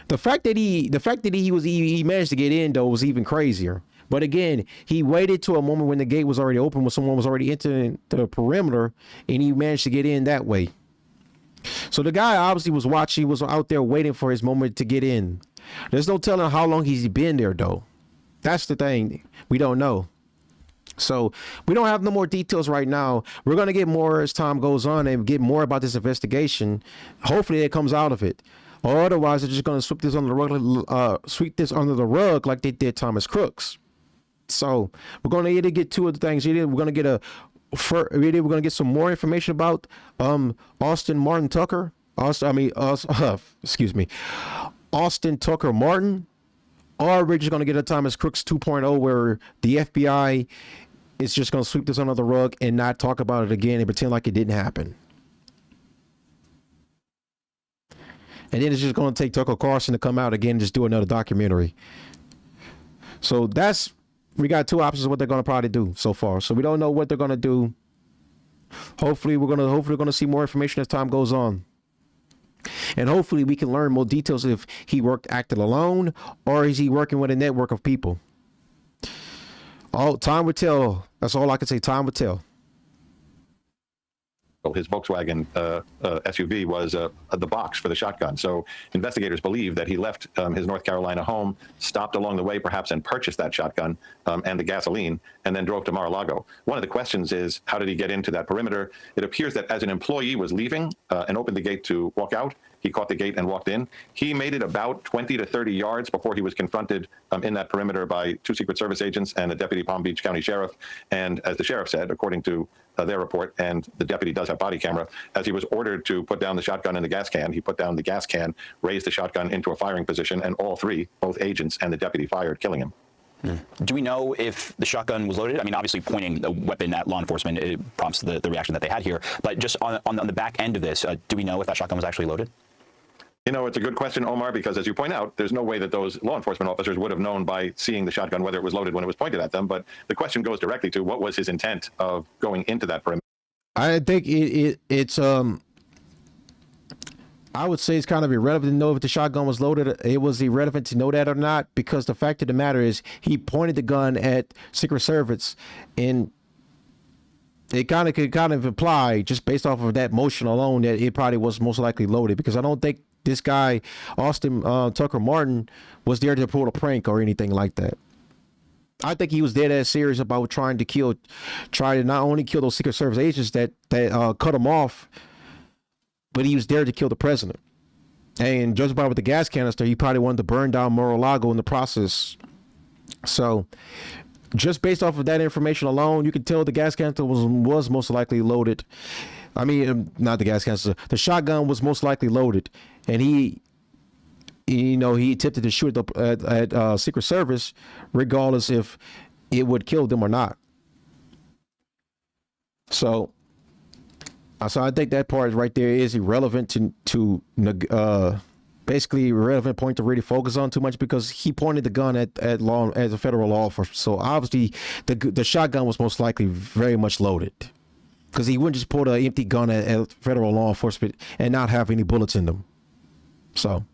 The fact that he managed to get in though was even crazier. But again, he waited to a moment when the gate was already open, when someone was already entering the perimeter, and he managed to get in that way. So the guy obviously was watching, was out there waiting for his moment to get in. There's no telling how long he's been there though. That's the thing. We don't know. So we don't have no more details right now. We're going to get more as time goes on and get more about this investigation. Hopefully it comes out of it. Or otherwise they're just going to sweep this under the rug like they did Thomas Crooks. So we're going to either get two of the things. Either we're going to get some more information about Austin Tucker Martin, or we're just going to get a Thomas Crooks 2.0 where the FBI is just going to sweep this under the rug and not talk about it again and pretend like it didn't happen. And then it's just going to take Tucker Carlson to come out again and just do another documentary. So we got two options of what they're going to probably do so far. So we don't know what they're going to do. Hopefully we're going to see more information as time goes on. And hopefully we can learn more details if he acted alone or is he working with a network of people. Time will tell. That's all I can say. Time will tell. His Volkswagen SUV was the box for the shotgun. So investigators believe that he left his North Carolina home, stopped along the way perhaps and purchased that shotgun and the gasoline, and then drove to Mar-a-Lago. One of the questions is, how did he get into that perimeter? It appears that as an employee was leaving and opened the gate to walk out, he caught the gate and walked in. He made it about 20 to 30 yards before he was confronted in that perimeter by two Secret Service agents and a deputy Palm Beach County sheriff. And as the sheriff said, according to their report, and the deputy does have body camera, as he was ordered to put down the shotgun in the gas can, he put down the gas can, raised the shotgun into a firing position, and all three, both agents and the deputy, fired, killing him. Do we know if the shotgun was loaded? I mean, obviously pointing a weapon at law enforcement, it prompts the reaction that they had here. But just on the back end of this, do we know if that shotgun was actually loaded? You know, it's a good question, Omar, because as you point out, there's no way that those law enforcement officers would have known by seeing the shotgun whether it was loaded when it was pointed at them. But the question goes directly to what was his intent of going into that perimeter. I think it's I would say it's kind of irrelevant to know if the shotgun was loaded. It was irrelevant to know that or not, because the fact of the matter is he pointed the gun at Secret Service, and it could kind of imply, just based off of that motion alone, that it probably was most likely loaded, because I don't think this guy, Austin Tucker Martin, was there to pull a prank or anything like that. I think he was dead ass serious about trying to not only kill those Secret Service agents that cut him off, but he was there to kill the president. And judging by with the gas canister, he probably wanted to burn down Mar-a-Lago in the process. So just based off of that information alone, you can tell the gas canister was most likely loaded. I mean, not the gas canister. The shotgun was most likely loaded, and he attempted to shoot at Secret Service, regardless if it would kill them or not. So I think that part right there is irrelevant to basically irrelevant point to really focus on too much, because he pointed the gun at a federal law enforcement. So obviously the shotgun was most likely very much loaded, because he wouldn't just pull an empty gun at federal law enforcement and not have any bullets in them. So.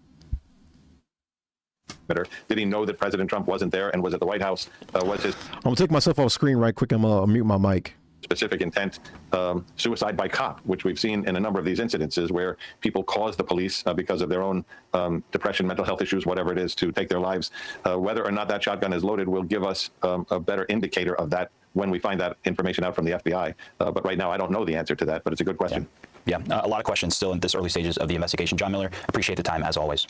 Did he know that President Trump wasn't there and was at the White House? Was his I'm gonna take myself off screen right quick. I'm gonna mute my mic. Specific intent suicide by cop, which we've seen in a number of these incidences where people cause the police because of their own depression, mental health issues, whatever it is, to take their lives? Whether or not that shotgun is loaded will give us a better indicator of that when we find that information out from the FBI. But right now, I don't know the answer to that, but it's a good question. Yeah, a lot of questions still in this early stages of the investigation. John Miller, appreciate the time as always.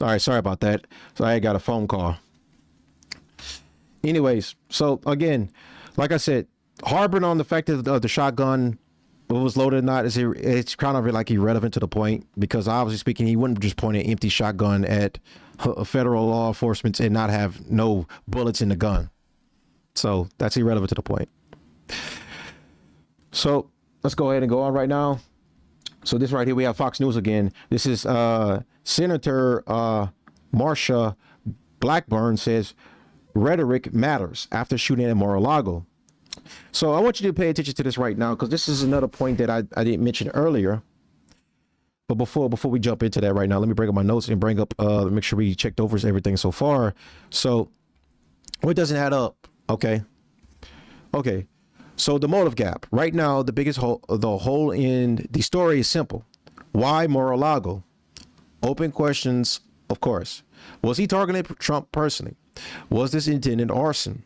All right, sorry about that. So I got a phone call. Anyways, so again, like I said, harboring on the fact that the shotgun was loaded or not it's kind of like irrelevant to the point, because obviously speaking, he wouldn't just point an empty shotgun at federal law enforcement and not have no bullets in the gun. So that's irrelevant to the point. So let's go ahead and go on right now. So this right here, we have Fox News again. This is Senator Marsha Blackburn says rhetoric matters after shooting at Mar-a-Lago. So I want you to pay attention to this right now, because this is another point that I didn't mention earlier. But before we jump into that right now, let me bring up my notes and bring up make sure we checked over everything so far. So what doesn't add up? Okay. So the motive gap right now, the biggest hole, the hole in the story is simple. Why Mar-a-Lago? Open questions, of course. Was he targeting Trump personally? Was this intended arson?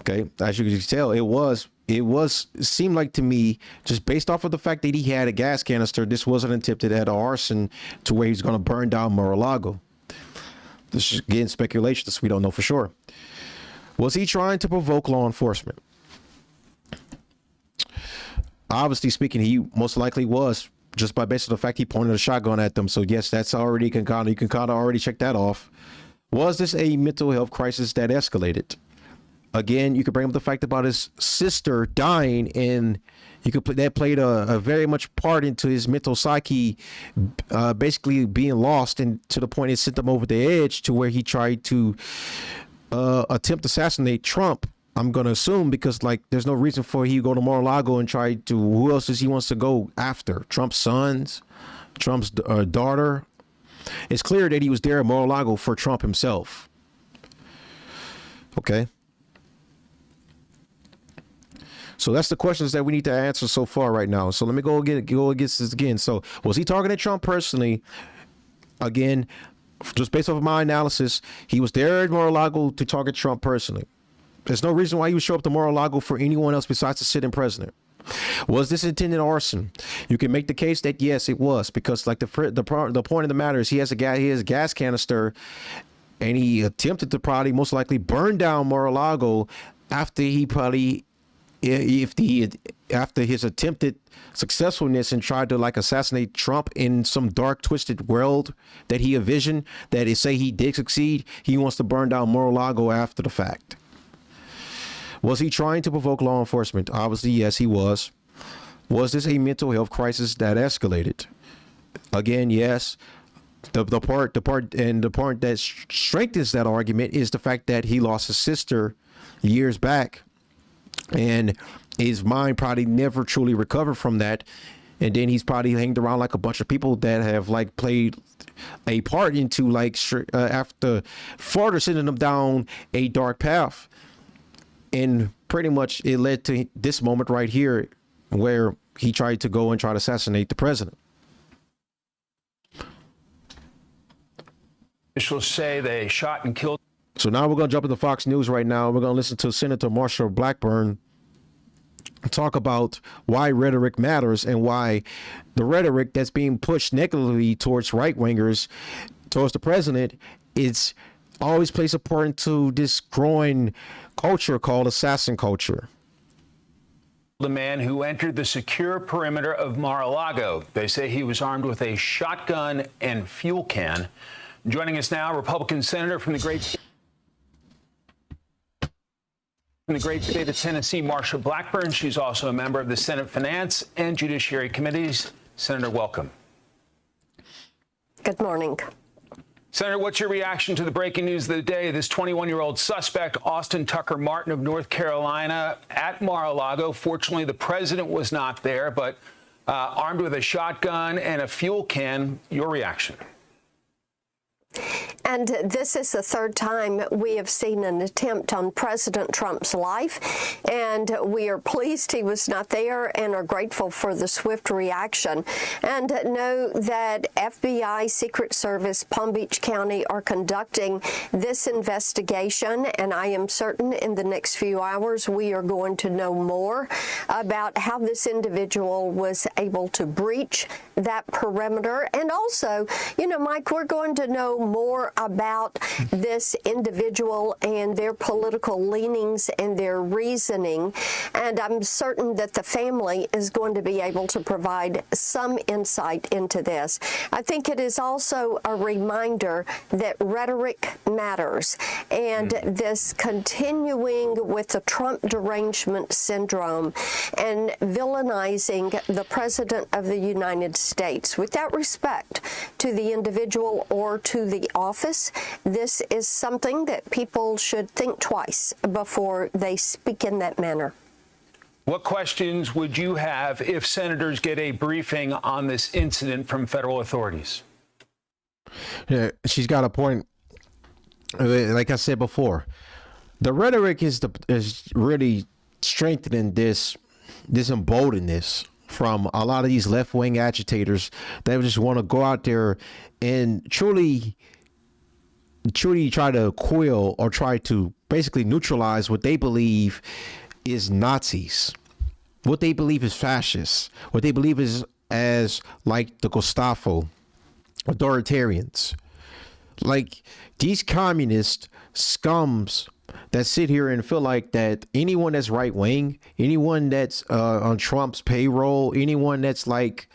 Okay, as you can tell, it seemed like to me, just based off of the fact that he had a gas canister, this wasn't attempted at arson to where he's going to burn down Mar-a-Lago. This is again speculation, so we don't know for sure. Was he trying to provoke law enforcement? Obviously speaking, he most likely was, just by based on the fact he pointed a shotgun at them. So yes, that's already you can kind of already check that off. Was this a mental health crisis that escalated? Again, you could bring up the fact about his sister dying, and you could that played a very much part into his mental psyche, basically being lost, and to the point it sent him over the edge to where he tried to attempt to assassinate Trump. I'm going to assume, because like there's no reason for he to go to Mar-a-Lago and try to, who else does he wants to go after? Trump's sons, Trump's daughter. It's clear that he was there at Mar-a-Lago for Trump himself. Okay. So that's the questions that we need to answer so far right now. So let me go against this again. So was he targeting Trump personally? Again, just based off of my analysis, he was there at Mar-a-Lago to target Trump personally. There's no reason why he would show up to Mar-a-Lago for anyone else besides the sitting president. Was this intended arson? You can make the case that yes, it was, because like the point of the matter is he has a gas canister, and he attempted to probably most likely burn down Mar-a-Lago after he probably after his attempted successfulness and tried to like assassinate Trump in some dark twisted world that he envisioned, that is say he did succeed, he wants to burn down Mar-a-Lago after the fact. Was he trying to provoke law enforcement? Obviously, yes, he was. Was this a mental health crisis that escalated? Again, yes. The part that strengthens that argument is the fact that he lost his sister years back, and his mind probably never truly recovered from that. And then he's probably hanged around like a bunch of people that have like played a part into like after further sending them down a dark path. And pretty much it led to this moment right here where he tried to go and try to assassinate the president. Officials say they shot and killed. So now we're going to jump into Fox News right now. We're going to listen to Senator Marsha Blackburn talk about why rhetoric matters and why the rhetoric that's being pushed negatively towards right-wingers, towards the president, it's always plays a part into this growing culture called assassin culture. The man who entered the secure perimeter of Mar-a-Lago. They say he was armed with a shotgun and fuel can. Joining us now, Republican Senator from the great state of Tennessee, Marsha Blackburn. She's also a member of the Senate Finance and Judiciary Committees. Senator, welcome. Good morning. Senator, what's your reaction to the breaking news of the day? This 21-year-old suspect, Austin Tucker Martin of North Carolina, at Mar-a-Lago. Fortunately, the president was not there, but armed with a shotgun and a fuel can. Your reaction? And this is the third time we have seen an attempt on President Trump's life, and we are pleased he was not there and are grateful for the swift reaction, and know that FBI, Secret Service, Palm Beach County are conducting this investigation, and I am certain in the next few hours we are going to know more about how this individual was able to breach that perimeter. And also, Mike, we're going to know more about this individual and their political leanings and their reasoning. And I'm certain that the family is going to be able to provide some insight into this. I think it is also a reminder that rhetoric matters, and this continuing with the Trump derangement syndrome and villainizing the President of the United States without respect to the individual or to the office. This is something that people should think twice before they speak in that manner. What questions would you have if senators get a briefing on this incident from federal authorities? Yeah, she's got a point. Like I said before, the rhetoric is really strengthening this emboldenedness from a lot of these left-wing agitators that just want to go out there and truly try to quell or try to basically neutralize what they believe is Nazis, what they believe is fascists, what they believe is as like the Gestapo, authoritarians, like these communist scums that sit here and feel like that anyone that's right wing, anyone that's on Trump's payroll, anyone that's like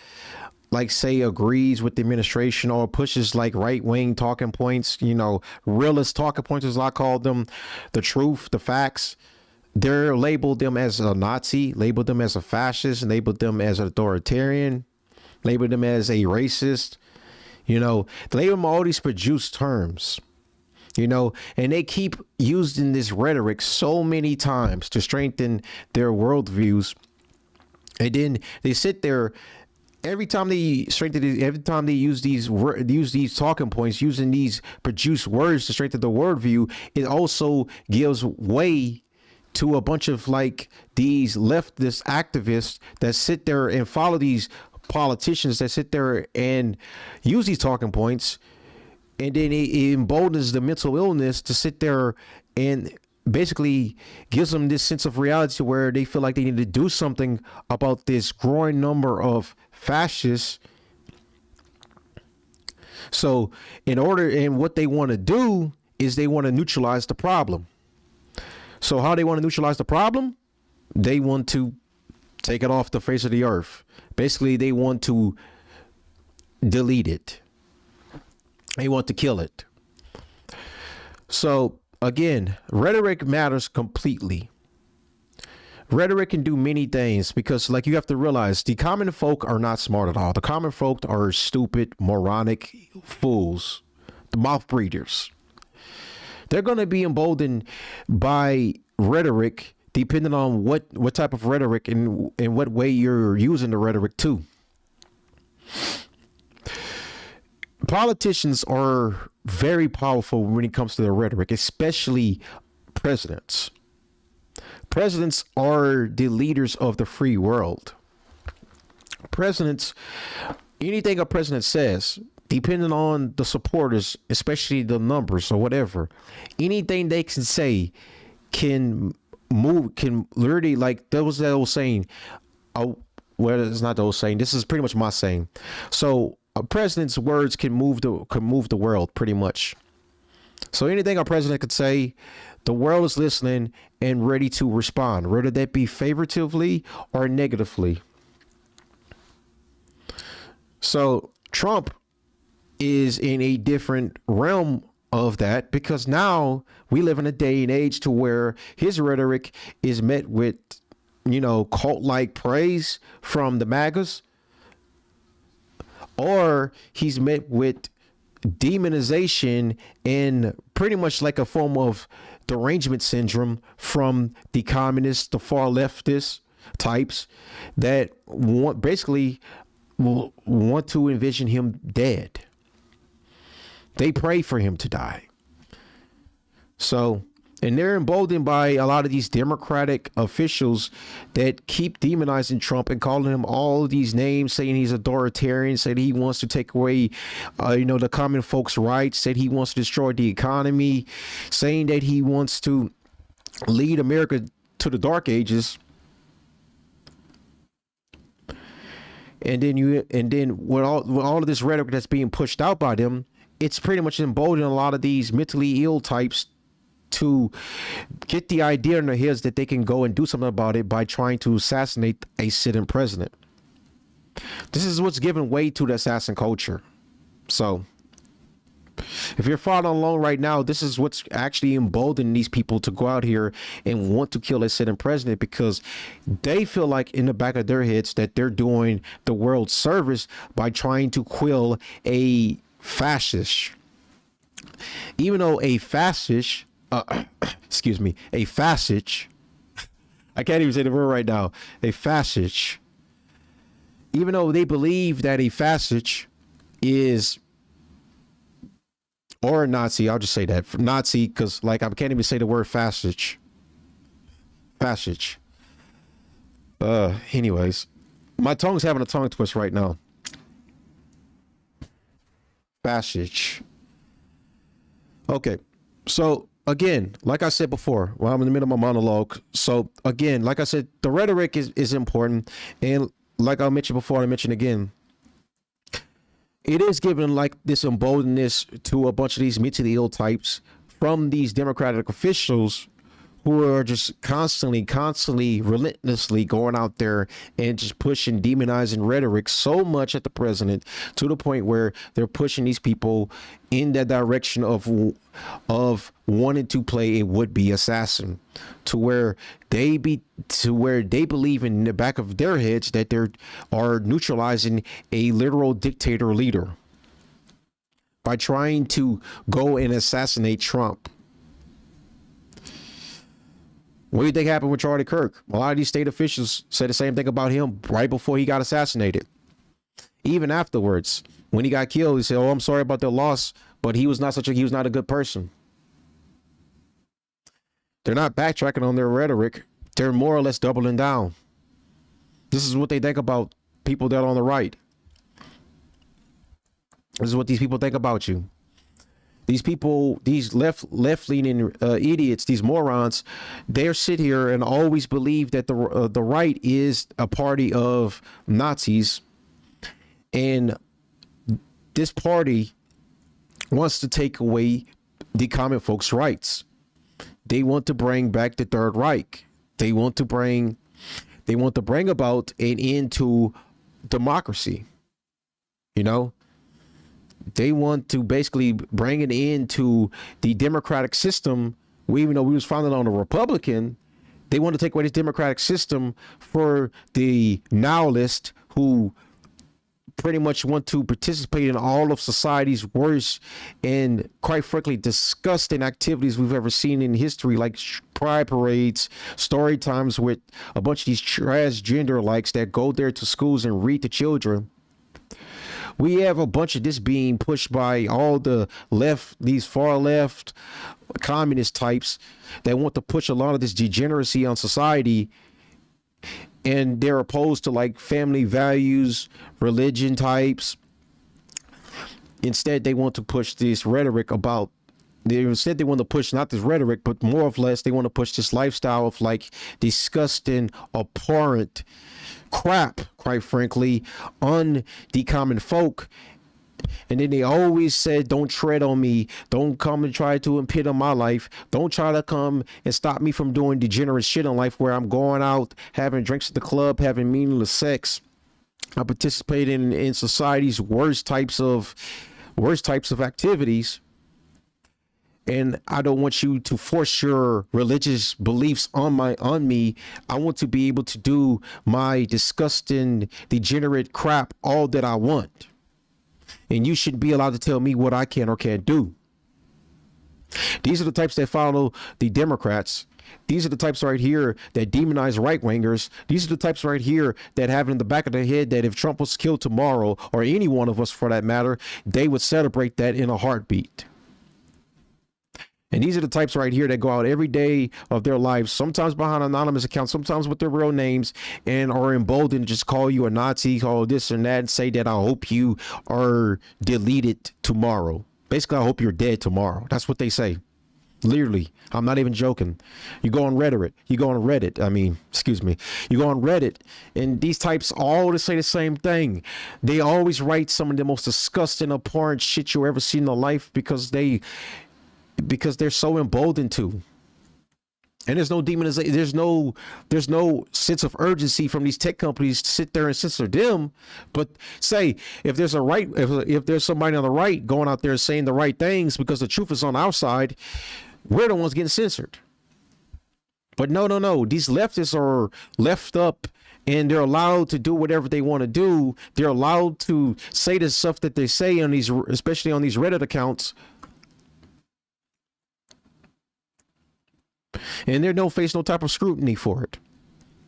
say agrees with the administration or pushes like right wing talking points, realist talking points as I call them, the truth, the facts, they're labeled them as a Nazi, labeled them as a fascist, labeled them as an authoritarian, labeled them as a racist. They label them all these produced terms, and they keep using this rhetoric so many times to strengthen their worldviews. And then they sit there every time they strengthen it, every time they use these talking points, using these produced words to strengthen the worldview, it also gives way to a bunch of like these leftist activists that sit there and follow these politicians that sit there and use these talking points, and then it emboldens the mental illness to sit there and basically gives them this sense of reality where they feel like they need to do something about this growing number of fascists. So what they want to do is they want to neutralize the problem. So how they want to neutralize the problem? They want to take it off the face of the earth. Basically, they want to delete it. They want to kill it. So again, rhetoric matters completely. Rhetoric can do many things because, like, you have to realize the common folk are not smart at all. The common folk are stupid, moronic fools, the mouth breathers. They're going to be emboldened by rhetoric depending on what type of rhetoric and in what way you're using the rhetoric to. Politicians are very powerful when it comes to their rhetoric, especially presidents. Presidents are the leaders of the free world. Presidents, anything a president says, depending on the supporters, especially the numbers or whatever, anything they can say can literally, like there was that old saying, well, it's not the old saying, this is pretty much my saying. So a president's words can move the world pretty much. So anything a president could say, the world is listening and ready to respond, whether that be favoratively or negatively. So Trump is in a different realm of that because now we live in a day and age to where his rhetoric is met with, cult-like praise from the MAGAs, or he's met with demonization and pretty much like a form of derangement syndrome from the communists, the far leftist types that want to envision him dead. They pray for him to die. So, and they're emboldened by a lot of these Democratic officials that keep demonizing Trump and calling him all these names, saying he's authoritarian, saying he wants to take away, the common folks' rights, said he wants to destroy the economy, saying that he wants to lead America to the dark ages. and then with all of this rhetoric that's being pushed out by them, it's pretty much emboldening a lot of these mentally ill types to get the idea in their heads that they can go and do something about it by trying to assassinate a sitting president. This is what's giving way to the assassin culture. So if you're following along right now, this is what's actually emboldening these people to go out here and want to kill a sitting president, because they feel like in the back of their heads that they're doing the world service by trying to kill a fascist. Even though a fascist, a fascist, I can't even say the word right now, a fascist, even though they believe that a fascist is, or a Nazi, I'll just say that, Nazi, because like I can't even say the word fascist. Anyways, my tongue's having a tongue twist right now. Fascist. Okay, so again, like I said before, well, I'm in the middle of my monologue. So again, like I said, the rhetoric is important, and like I mentioned before, I mentioned again, it is giving like this emboldenedness to a bunch of these mentally ill types from these Democratic officials who are just constantly, relentlessly going out there and just pushing demonizing rhetoric so much at the president, to the point where they're pushing these people in that direction of wanting to play a would-be assassin, to where they believe in the back of their heads that they are neutralizing a literal dictator leader by trying to go and assassinate Trump. What do you think happened with Charlie Kirk? A lot of these state officials said the same thing about him right before he got assassinated. Even afterwards, when he got killed, he said, "Oh, I'm sorry about the loss, but he was not a good person." They're not backtracking on their rhetoric. They're more or less doubling down. This is what they think about people that are on the right. This is what these people think about you. These people, these left-leaning idiots, these morons, they sit here and always believe that the right is a party of Nazis, and this party wants to take away the common folks' rights. They want to bring back the Third Reich. They want to bring about an end to democracy. You know? They want to basically bring an end to the democratic system. Even though we was founded on a Republican, they want to take away this democratic system for the nihilists who pretty much want to participate in all of society's worst and, quite frankly, disgusting activities we've ever seen in history, like pride parades, story times with a bunch of these transgender likes that go there to schools and read to children. We have a bunch of this being pushed by all the left, these far left communist types that want to push a lot of this degeneracy on society. And they're opposed to like family values, religion types. Instead, they want to push this rhetoric about, they want to push not this rhetoric, but more or less, they want to push this lifestyle of like disgusting, abhorrent crap, quite frankly, on the common folk. And then they always said, don't tread on me. Don't come and try to impede on my life. Don't try to come and stop me from doing degenerate shit in life where I'm going out, having drinks at the club, having meaningless sex. I participate in society's worst types of activities. And I don't want you to force your religious beliefs on me. I want to be able to do my disgusting, degenerate crap all that I want. And you shouldn't be allowed to tell me what I can or can't do. These are the types that follow the Democrats. These are the types right here that demonize right-wingers. These are the types right here that have in the back of their head that if Trump was killed tomorrow, or any one of us for that matter, they would celebrate that in a heartbeat. And these are the types right here that go out every day of their lives, sometimes behind anonymous accounts, sometimes with their real names, and are emboldened to just call you a Nazi, call this and that, and say that I hope you are deleted tomorrow. Basically, I hope you're dead tomorrow. That's what they say. Literally, I'm not even joking. You go on Reddit. You go on Reddit. You go on Reddit, and these types all say the same thing. They always write some of the most disgusting, abhorrent shit you ever seen in their life because they're so emboldened to. And there's no demonization. There's no sense of urgency from these tech companies to sit there and censor them. But say if there's if there's somebody on the right going out there saying the right things because the truth is on our side, we're the ones getting censored. But no. These leftists are left up and they're allowed to do whatever they want to do. They're allowed to say the stuff that they say on these, especially on these Reddit accounts. And they don't face no type of scrutiny for it.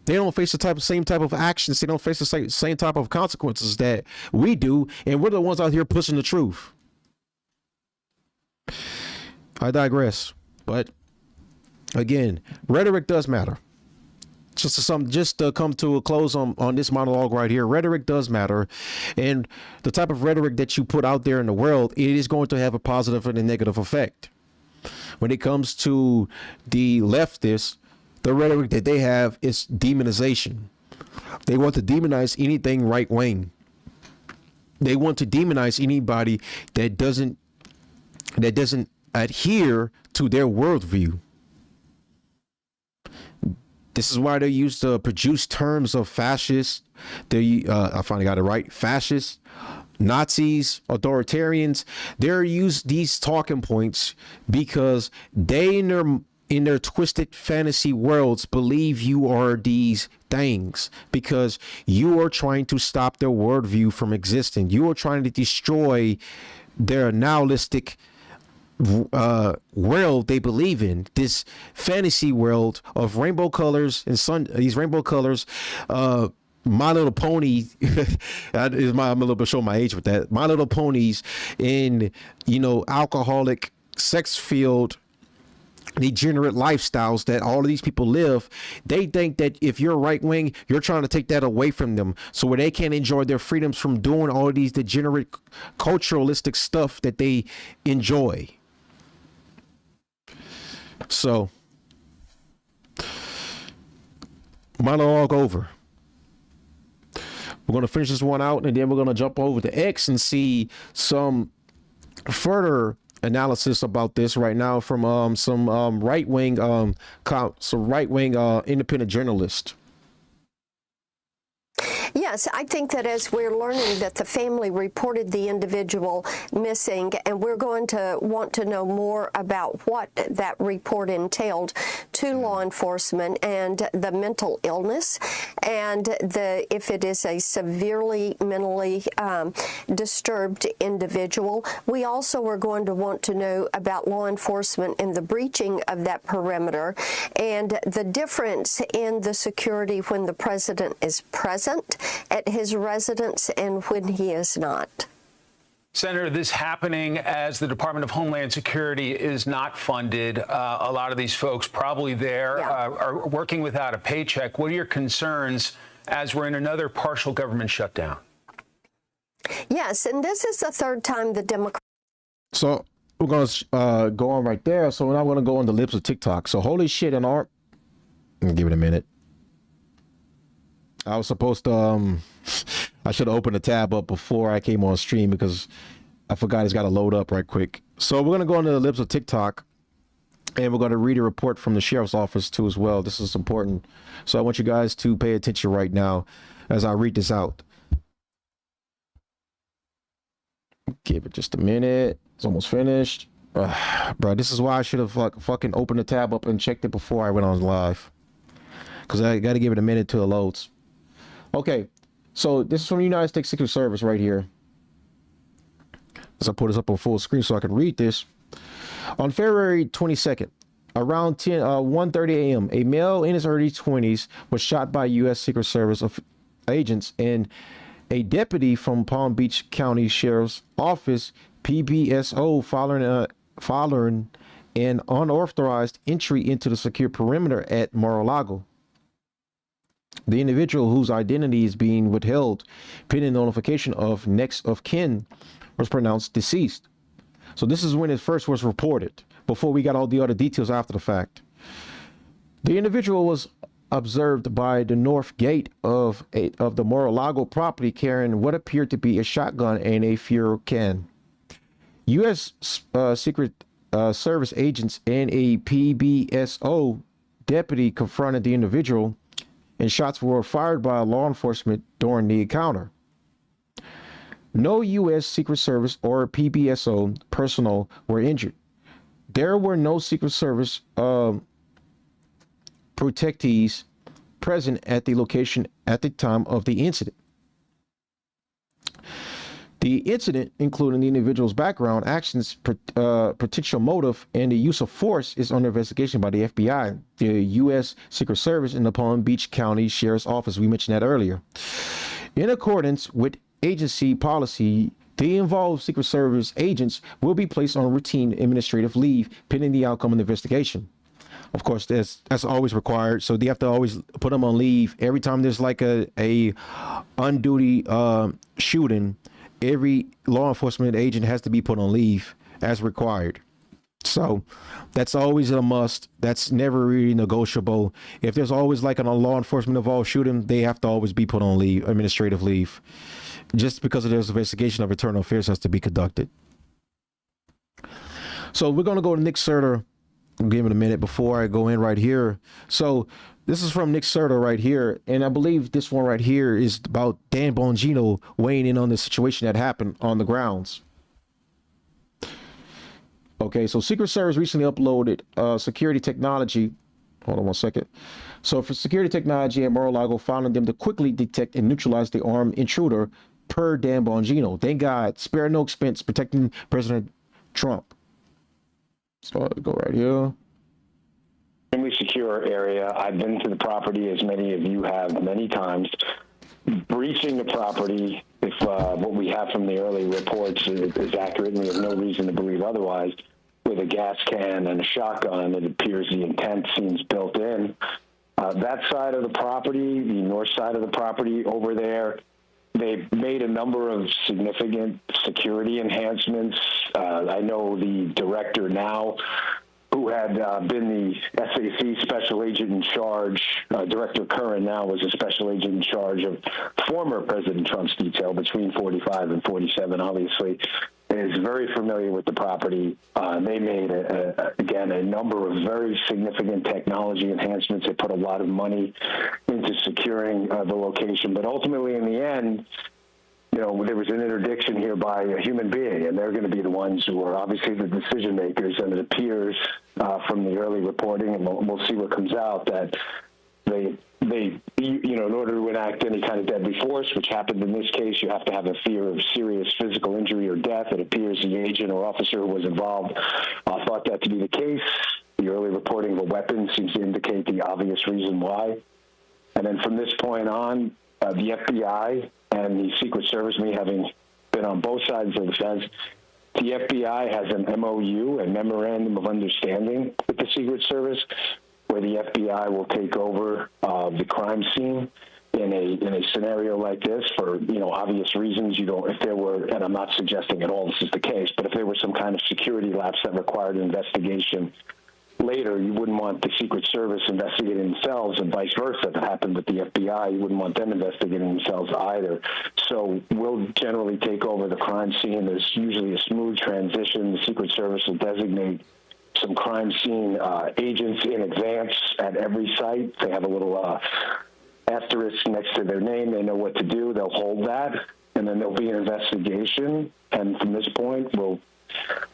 They don't face the same type of actions. They don't face the same type of consequences that we do. And we're the ones out here pushing the truth. I digress. But again, rhetoric does matter. Just to come to a close on this monologue right here, rhetoric does matter. And the type of rhetoric that you put out there in the world, it is going to have a positive and a negative effect. When it comes to the leftists, the rhetoric that they have is demonization. They want to demonize anything right wing. They want to demonize anybody that doesn't adhere to their worldview. This is why they use the produced terms of fascist. I finally got it right. Fascists, Nazis, authoritarians. They're used these talking points because they in their twisted fantasy worlds believe you are these things because you are trying to stop their worldview from existing. You are trying to destroy their nihilistic world they believe in, this fantasy world of rainbow colors and these rainbow colors. My Little Pony I'm a little bit showing my age with that. My Little Ponies in, alcoholic, sex-filled, degenerate lifestyles that all of these people live. They think that if you're right wing, you're trying to take that away from them, so where they can't enjoy their freedoms from doing all of these degenerate culturalistic stuff that they enjoy. So, monologue over. We're going to finish this one out, and then we're going to jump over to X and see some further analysis about this right now from some right-wing independent journalists. Yes, I think that as we're learning that the family reported the individual missing, and we're going to want to know more about what that report entailed to law enforcement and the mental illness, and if it is a severely mentally disturbed individual. We also are going to want to know about law enforcement and the breaching of that perimeter and the difference in the security when the president is present at his residence and when he is not. Senator, this happening as the Department of Homeland Security is not funded. A lot of these folks probably there are working without a paycheck. What are your concerns as we're in another partial government shutdown? Yes, and this is the third time the Democrats. So we're going to go on right there. So now we're going to go on the lips of TikTok. So holy shit, and art. Give it a minute. I was supposed to, I should have opened the tab up before I came on stream because I forgot it's got to load up right quick. So we're going to go into the lips of TikTok, and we're going to read a report from the sheriff's office too as well. This is important. So I want you guys to pay attention right now as I read this out. Give it just a minute. It's almost finished. Bro, this is why I should have fucking opened the tab up and checked it before I went on live. Because I got to give it a minute till it loads. Okay, so this is from the United States Secret Service right here. As I put this up on full screen so I can read this. On February 22nd, around 1:30 a.m., a male in his early 20s was shot by U.S. Secret Service agents, and a deputy from Palm Beach County Sheriff's Office, PBSO, following an unauthorized entry into the secure perimeter at Mar-a-Lago. The individual, whose identity is being withheld pending notification of next of kin, was pronounced deceased. So this is when it first was reported. before we got all the other details after the fact. The individual was observed by the north gate of the Mar-a-Lago property carrying what appeared to be a shotgun and a fuel can. U.S. Secret Service agents and a PBSO deputy confronted the individual, and shots were fired by law enforcement during the encounter. No U.S. Secret Service or PBSO personnel were injured. There were no Secret Service protectees present at the location at the time of the incident. The incident, including the individual's background, actions, potential motive, and the use of force, is under investigation by the FBI, the U.S. Secret Service, and the Palm Beach County Sheriff's Office. We mentioned that earlier. In accordance with agency policy, the involved Secret Service agents will be placed on routine administrative leave pending the outcome of the investigation. Of course, that's always required. So they have to always put them on leave every time there's like a on-duty shooting. Every law enforcement agent has to be put on leave as required. So that's always a must. That's never really negotiable. If there's always like a law enforcement involved shooting, they have to always be put on leave, administrative leave, just because of this investigation of internal affairs has to be conducted. So we're going to go to Nick Serter. I'll give it a minute before I go in right here. So this is from Nick Serter right here. And I believe this one right here is about Dan Bongino weighing in on the situation that happened on the grounds. Okay, so Secret Service recently uploaded security technology. Hold on one second. So for security technology at Mar-a-Lago, found them to quickly detect and neutralize the armed intruder per Dan Bongino. Thank God, spare no expense protecting President Trump. So I'll go right here. Extremely secure area. I've been to the property, as many of you have, many times. Breaching the property, if what we have from the early reports is accurate, and we have no reason to believe otherwise, with a gas can and a shotgun, it appears the intent seems built in. That side of the property, the north side of the property over there, they've made a number of significant security enhancements. I know the director now, who had been the SAC special agent in charge, Director Curran now was a special agent in charge of former President Trump's detail between 45 and 47, obviously, is very familiar with the property. They made, again, a number of very significant technology enhancements. They put a lot of money into securing the location. But ultimately, in the end, you know, there was an interdiction here by a human being, and they're going to be the ones who are obviously the decision makers. And it appears from the early reporting, and we'll see what comes out, that they, you know, in order to enact any kind of deadly force, which happened in this case, you have to have a fear of serious physical injury or death. It appears the agent or officer who was involved thought that to be the case. The early reporting of a weapon seems to indicate the obvious reason why. And then from this point on, the FBI and the Secret Service, me having been on both sides of the fence, the FBI has an MOU, a Memorandum of Understanding, with the Secret Service, where the FBI will take over the crime scene in a scenario like this for, you know, obvious reasons. You don't, if there were, and I'm not suggesting at all this is the case, but if there was some kind of security lapse that required an investigation later, you wouldn't want the Secret Service investigating themselves, and vice versa. If it happened with the FBI, you wouldn't want them investigating themselves either. So we'll generally take over the crime scene. There's usually a smooth transition. The Secret Service will designate some crime scene agents in advance at every site. They have a little asterisk next to their name. They know what to do. They'll hold that, and then there'll be an investigation. And from this point, we'll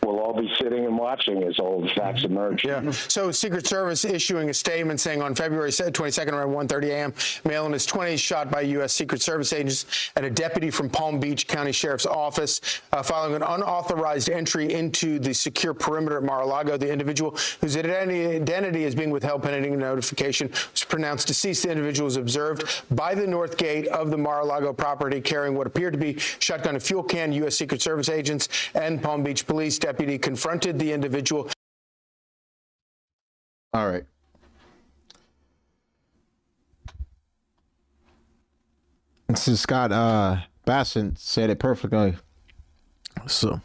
all be sitting and watching as all the facts emerge. Yeah. So Secret Service issuing a statement saying on February 22nd around 1:30 a.m., male in his 20s shot by U.S. Secret Service agents and a deputy from Palm Beach County Sheriff's Office following an unauthorized entry into the secure perimeter at Mar-a-Lago. The individual, whose identity is being withheld pending notification, was pronounced deceased. The individual was observed by the north gate of the Mar-a-Lago property carrying what appeared to be shotgun and fuel can. U.S. Secret Service agents and Palm Beach Police deputy confronted the individual. All right. This is Scott Bassett said it perfectly. So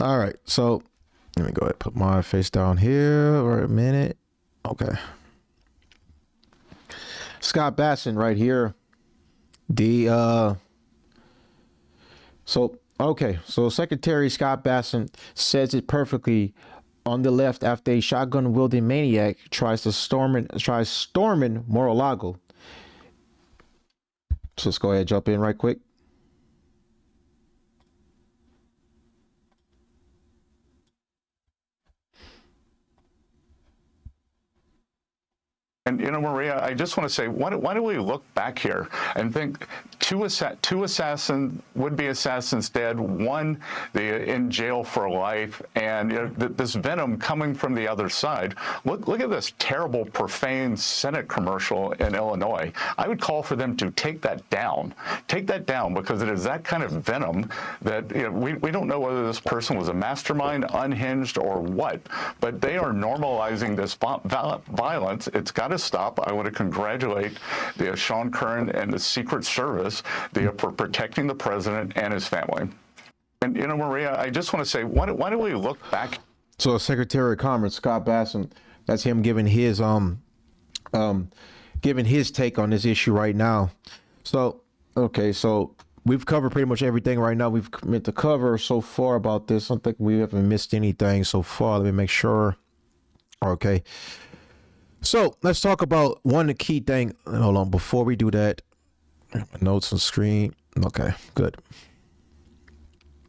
All right, so let me go ahead and put my face down here for a minute. Okay. Scott Basson right here. So Secretary Scott Basson says it perfectly on the left after a shotgun wielding maniac tries storming Mar-a-Lago. So let's go ahead and jump in right quick. And, Maria, I just want to say, why don't we look back here and think two would-be assassins dead, one in jail for life, and this venom coming from the other side. Look at this terrible, profane Senate commercial in Illinois. I would call for them to take that down. Take that down, because it is that kind of venom that we don't know whether this person was a mastermind, unhinged, or what, but they are normalizing this violence. It's got to stop. I want to congratulate the Sean Curran and the Secret Service for protecting the president and his family. And Maria, I just want to say, why don't we look back? So Secretary of Commerce Scott Basson, that's him giving his take on this issue right now. So okay, so we've covered pretty much everything right now we've meant to cover so far about this. I don't think we haven't missed anything so far. Let me make sure. Okay. So let's talk about one key thing. Hold on, before we do that, notes on screen. Okay, good.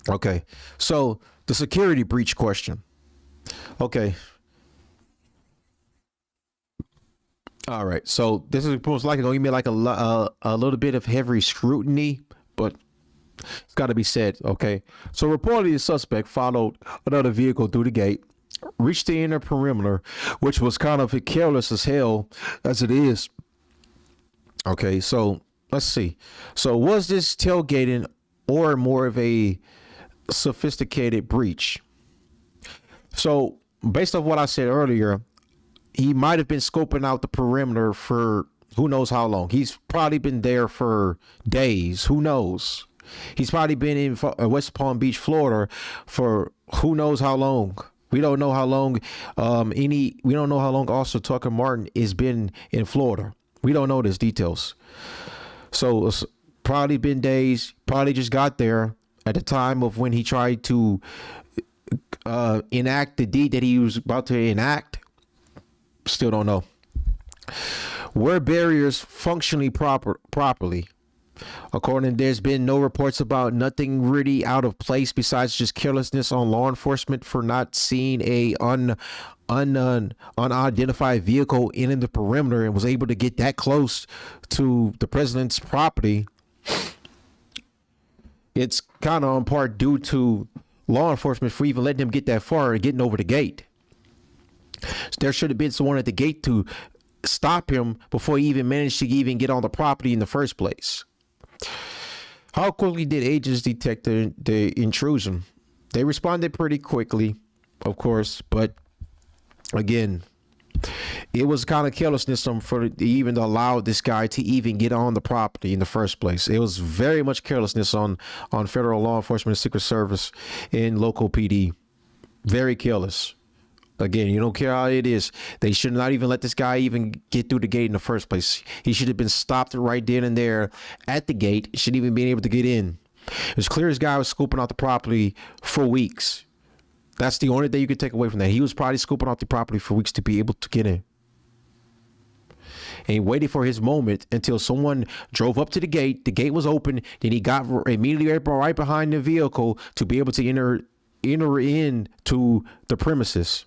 Okay, so the security breach question. Okay. All right, so this is most likely going to give me like a little bit of heavy scrutiny, but it's got to be said. Okay, so reportedly the suspect followed another vehicle through the gate, reached the inner perimeter, which was kind of careless as hell as it is. Okay, so let's see. So was this tailgating or more of a sophisticated breach? So based on what I said earlier, he might have been scoping out the perimeter for who knows how long. He's probably been there for days. Who knows? He's probably been in West Palm Beach, Florida for who knows how long. We don't know how long we don't know how long Officer Tucker Martin has been in Florida. We don't know these details. So it's probably been days, probably just got there at the time of when he tried to enact the deed that he was about to enact. Still don't know. Were barriers functionally properly? According, there's been no reports about nothing really out of place besides just carelessness on law enforcement for not seeing a unidentified vehicle in the perimeter and was able to get that close to the president's property. It's kind of in part due to law enforcement for even letting him get that far and getting over the gate. There should have been someone at the gate to stop him before he even managed to even get on the property in the first place. How quickly did agents detect the intrusion? They responded pretty quickly, of course, but again, it was kind of carelessness for even allow this guy to even get on the property in the first place. It was very much carelessness on federal law enforcement, Secret Service, and local PD. Very careless. Again, you don't care how it is. They should not even let this guy even get through the gate in the first place. He should have been stopped right then and there at the gate. Shouldn't even be able to get in. It was clear this guy was scooping out the property for weeks. That's the only thing you could take away from that. He was probably scooping out the property for weeks to be able to get in. And he waited for his moment until someone drove up to the gate. The gate was open. Then he got immediately right behind the vehicle to be able to enter into the premises.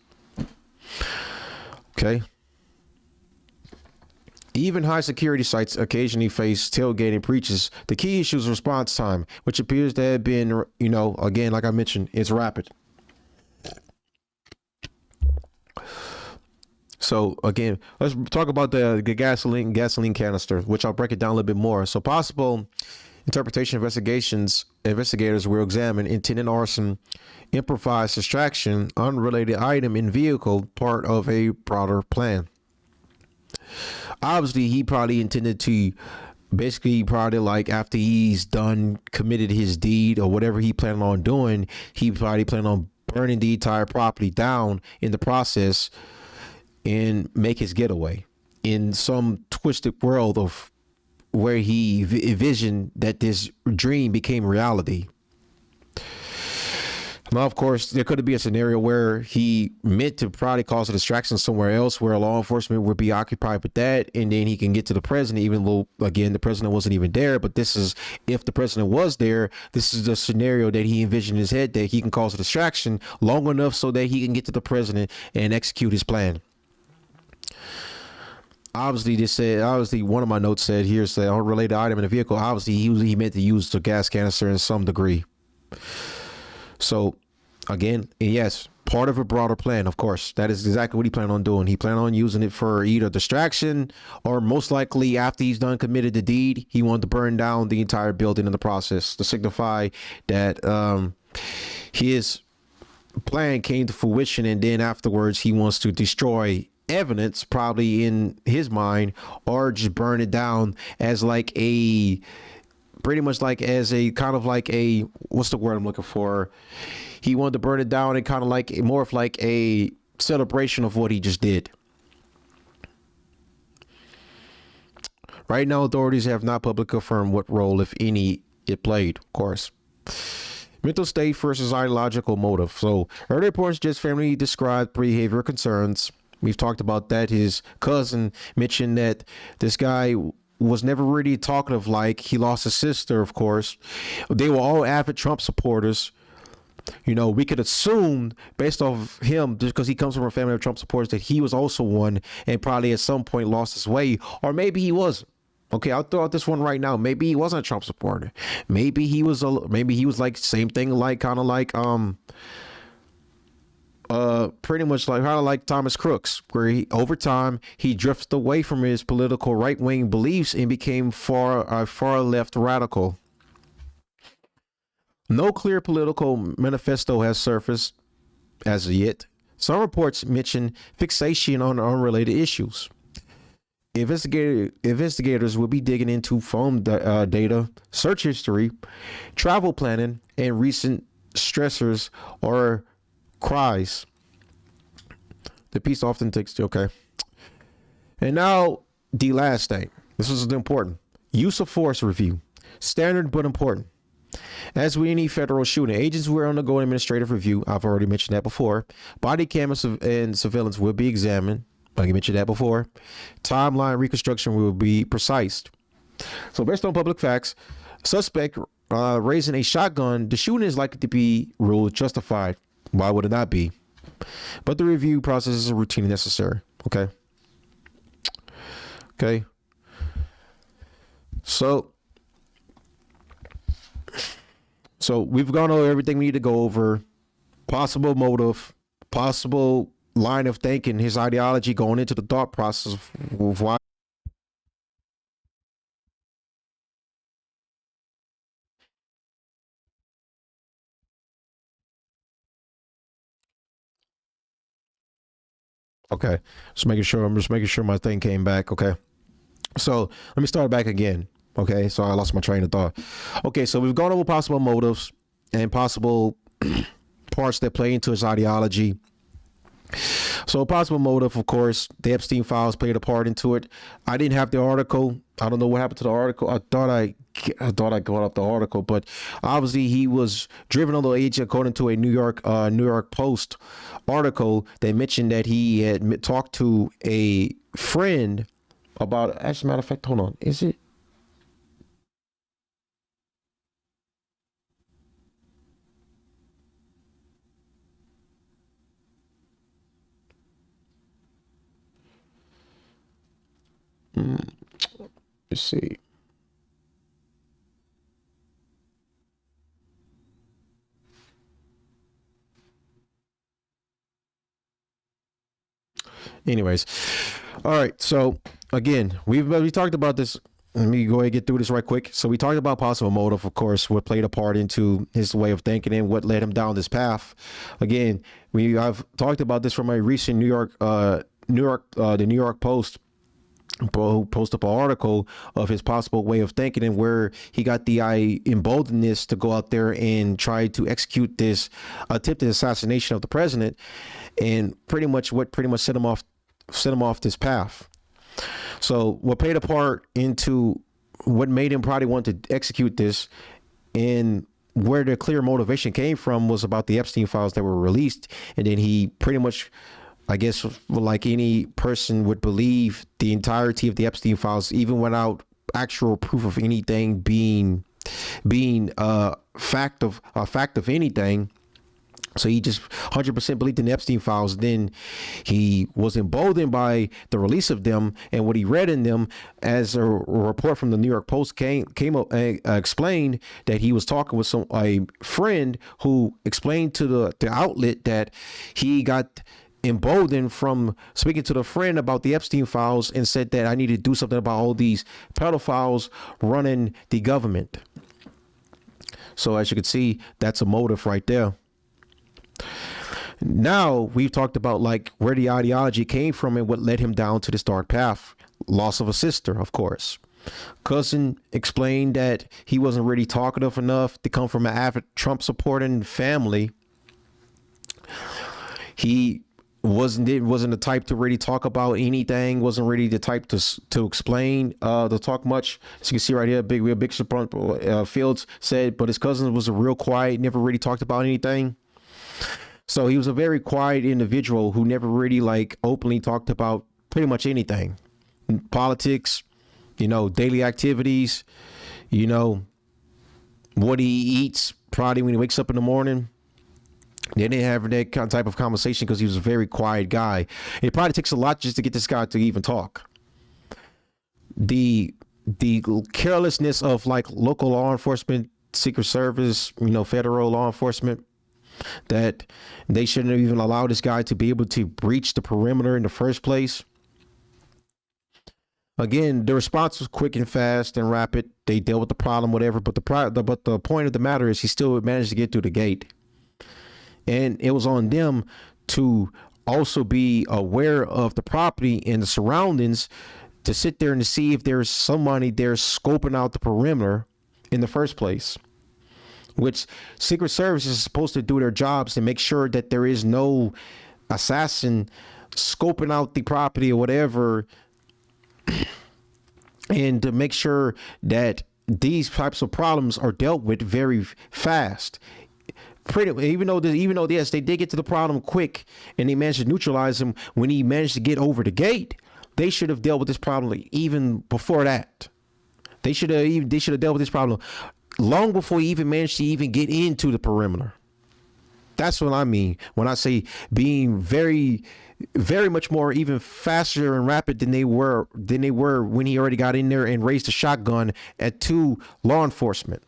Okay. Even high security sites occasionally face tailgating breaches. The key issue is response time, which appears to have been, again, like I mentioned, it's rapid. So again, let's talk about the gasoline canister, which I'll break it down a little bit more. So possible interpretation investigators will examine intended arson, improvised distraction, unrelated item in vehicle, part of a broader plan. Obviously, he probably intended to like after he's committed his deed or whatever he planned on doing, he probably planned on burning the entire property down in the process and make his getaway in some twisted world of where he envisioned that this dream became reality. Now, of course, there could be a scenario where he meant to probably cause a distraction somewhere else where law enforcement would be occupied with that, and then he can get to the president, even though, again, the president wasn't even there. But this is, if the president was there, this is the scenario that he envisioned in his head, that he can cause a distraction long enough so that he can get to the president and execute his plan. Obviously, one of my notes said here, said unrelated item in the vehicle. Obviously, he meant to use the gas canister in some degree. So, again, yes, part of a broader plan, of course. That is exactly what he planned on doing. He planned on using it for either distraction or most likely after he's done committed the deed, he wanted to burn down the entire building in the process to signify that his plan came to fruition, and then afterwards he wants to destroy evidence, probably in his mind, or just burn it down as like a pretty much like as a kind of like a, what's the word I'm looking for? He wanted to burn it down and kind of like more of like a celebration of what he just did. Right now, authorities have not publicly confirmed what role, if any, it played, of course. Mental state versus ideological motive. So early reports just family described behavioral concerns. We've talked about that. His cousin mentioned that this guy was never really talkative. Like, he lost his sister, of course. They were all avid Trump supporters. You know, we could assume based off him, just because he comes from a family of Trump supporters, that he was also one and probably at some point lost his way, or maybe he wasn't. Okay, I'll throw out this one right now. Maybe he wasn't a Trump supporter. Maybe he was like same thing, like kind of like pretty much like how like Thomas Crooks, where he, over time he drifted away from his political right-wing beliefs and became far left radical. No clear political manifesto has surfaced as of yet. Some reports mention fixation on unrelated issues. Investigators will be digging into phone data, search history, travel planning, and recent stressors or cries. The piece often takes, okay. And now the last thing. This is important. Use of force review. Standard but important. As with any federal shooting, agents will undergo an administrative review. I've already mentioned that before. Body cameras and surveillance will be examined. Like I mentioned that before. Timeline reconstruction will be precise. So based on public facts, suspect raising a shotgun, the shooting is likely to be ruled justified. Why would it not be? But the review process is routinely necessary. Okay. Okay. So we've gone over everything we need to go over. Possible motive, possible line of thinking, his ideology going into the thought process of why. Okay, I'm just making sure my thing came back. Okay, so let me start back again. Okay, so I lost my train of thought. Okay, so we've gone over possible motives and possible parts that play into his ideology. So a possible motive, of course, the Epstein files played a part into it. I didn't have the article. I don't know what happened to the article. I thought I got up the article, but obviously he was driven on the age, according to a New York Post article that mentioned that he had talked to a friend about. As a matter of fact, hold on, is it? Let's see. Anyways, all right. So again, we talked about this. Let me go ahead and get through this right quick. So we talked about possible motive, of course, what played a part into his way of thinking and what led him down this path. Again, I've talked about this from a recent the New York Post who posted up an article of his possible way of thinking and where he got the emboldenedness to go out there and try to execute this attempted assassination of the president, and pretty much set him off this path. So what played a part into what made him probably want to execute this, and where the clear motivation came from, was about the Epstein files that were released. And then he pretty much, I guess, like any person would believe, the entirety of the Epstein files, even without actual proof of anything being a fact of anything. So he just 100% believed in the Epstein files. Then he was emboldened by the release of them and what he read in them, as a report from the New York Post came up, explained that he was talking with a friend who explained to the outlet that he got emboldened from speaking to the friend about the Epstein files, and said that I need to do something about all these pedophiles running the government. So as you can see, that's a motive right there. Now we've talked about like where the ideology came from and what led him down to this dark path. Loss of a sister, of course. Cousin explained that he wasn't really talkative enough to come from an avid Trump supporting family. He wasn't the type to really talk about anything, wasn't really the type to explain, to talk much. As you can see right here, big Fields said, but his cousin was a real quiet, never really talked about anything. So he was a very quiet individual who never really like openly talked about pretty much anything. Politics, daily activities, what he eats probably when he wakes up in the morning. They didn't have that type of conversation because he was a very quiet guy. It probably takes a lot just to get this guy to even talk. The carelessness of like local law enforcement, Secret Service, federal law enforcement, that they shouldn't have even allowed this guy to be able to breach the perimeter in the first place. Again, the response was quick and fast and rapid. They dealt with the problem, whatever. But the point of the matter is he still managed to get through the gate. And it was on them to also be aware of the property and the surroundings, to sit there and to see if there's somebody there scoping out the perimeter in the first place. Which Secret Service is supposed to do their jobs to make sure that there is no assassin scoping out the property or whatever, and to make sure that these types of problems are dealt with very fast. Even though yes, they did get to the problem quick and they managed to neutralize him when he managed to get over the gate, they should have dealt with this problem even before that. They should have dealt with this problem long before he even managed to even get into the perimeter. That's what I mean when I say being very, very much more even faster and rapid than they were when he already got in there and raised a shotgun at two law enforcement.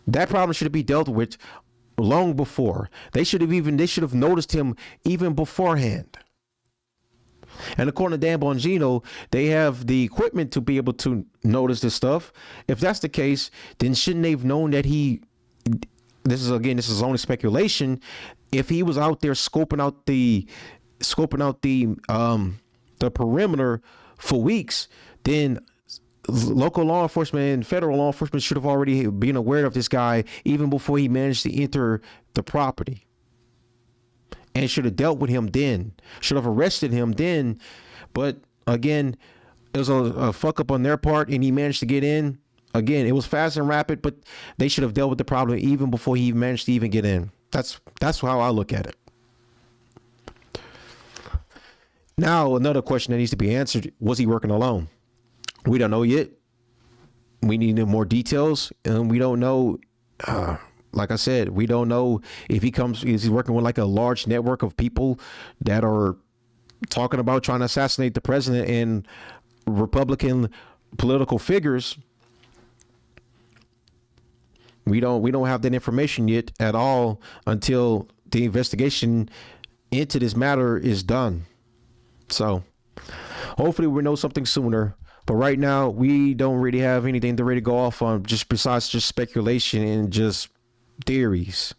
That problem should be dealt with long before. They should have noticed him even beforehand. And according to Dan Bongino, they have the equipment to be able to notice this stuff. If that's the case, then shouldn't they have known that this is only speculation. If he was out there scoping out the perimeter for weeks, then local law enforcement and federal law enforcement should have already been aware of this guy even before he managed to enter the property, and should have dealt with him then, should have arrested him then. But again, it was a fuck up on their part and he managed to get in. Again, it was fast and rapid, but they should have dealt with the problem even before he managed to even get in. That's how I look at it. Now, another question that needs to be answered: was he working alone? We don't know yet. We need more details, and we don't know. Like I said, we don't know if is he working with like a large network of people that are talking about trying to assassinate the president and Republican political figures. We don't have that information yet at all until the investigation into this matter is done. So hopefully we know something sooner. But right now, we don't really have anything to really go off on, just besides just speculation and just theories.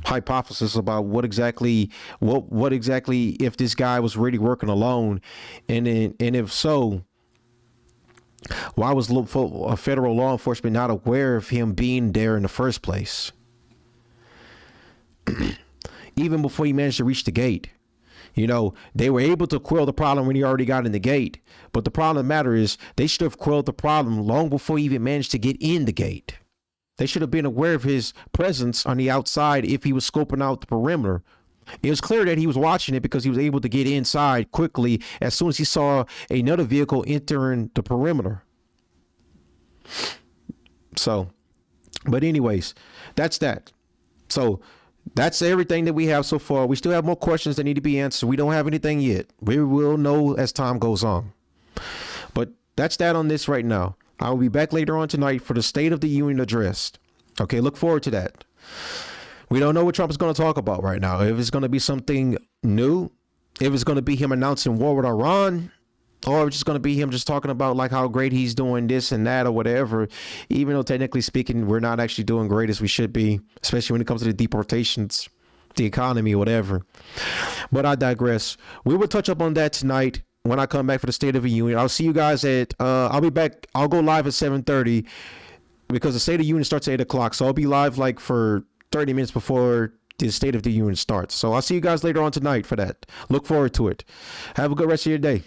hypothesis about what exactly if this guy was really working alone, and if so, why was federal law enforcement not aware of him being there in the first place? Even before he managed to reach the gate. You know, they were able to quell the problem when he already got in the gate. But the problem of the matter is they should have quelled the problem long before he even managed to get in the gate. They should have been aware of his presence on the outside if he was scoping out the perimeter. It was clear that he was watching it because he was able to get inside quickly as soon as he saw another vehicle entering the perimeter. So, but anyways, that's that. So that's everything that we have so far. We still have more questions that need to be answered. We don't have anything yet. We will know as time goes on. But that's that on this right now. I will be back later on tonight for the State of the Union address. Okay, look forward to that. We don't know what Trump is going to talk about right now. If it's going to be something new, if it's going to be him announcing war with Iran, or if it's just going to be him just talking about like how great he's doing this and that or whatever, even though technically speaking, we're not actually doing great as we should be, especially when it comes to the deportations, the economy, whatever. But I digress. We will touch up on that tonight when I come back for the State of the Union. I'll see you guys at, I'll be back. I'll go live at 7:30 because the State of the Union starts at 8 o'clock. So I'll be live like for 30 minutes before the State of the Union starts. So I'll see you guys later on tonight for that. Look forward to it. Have a good rest of your day.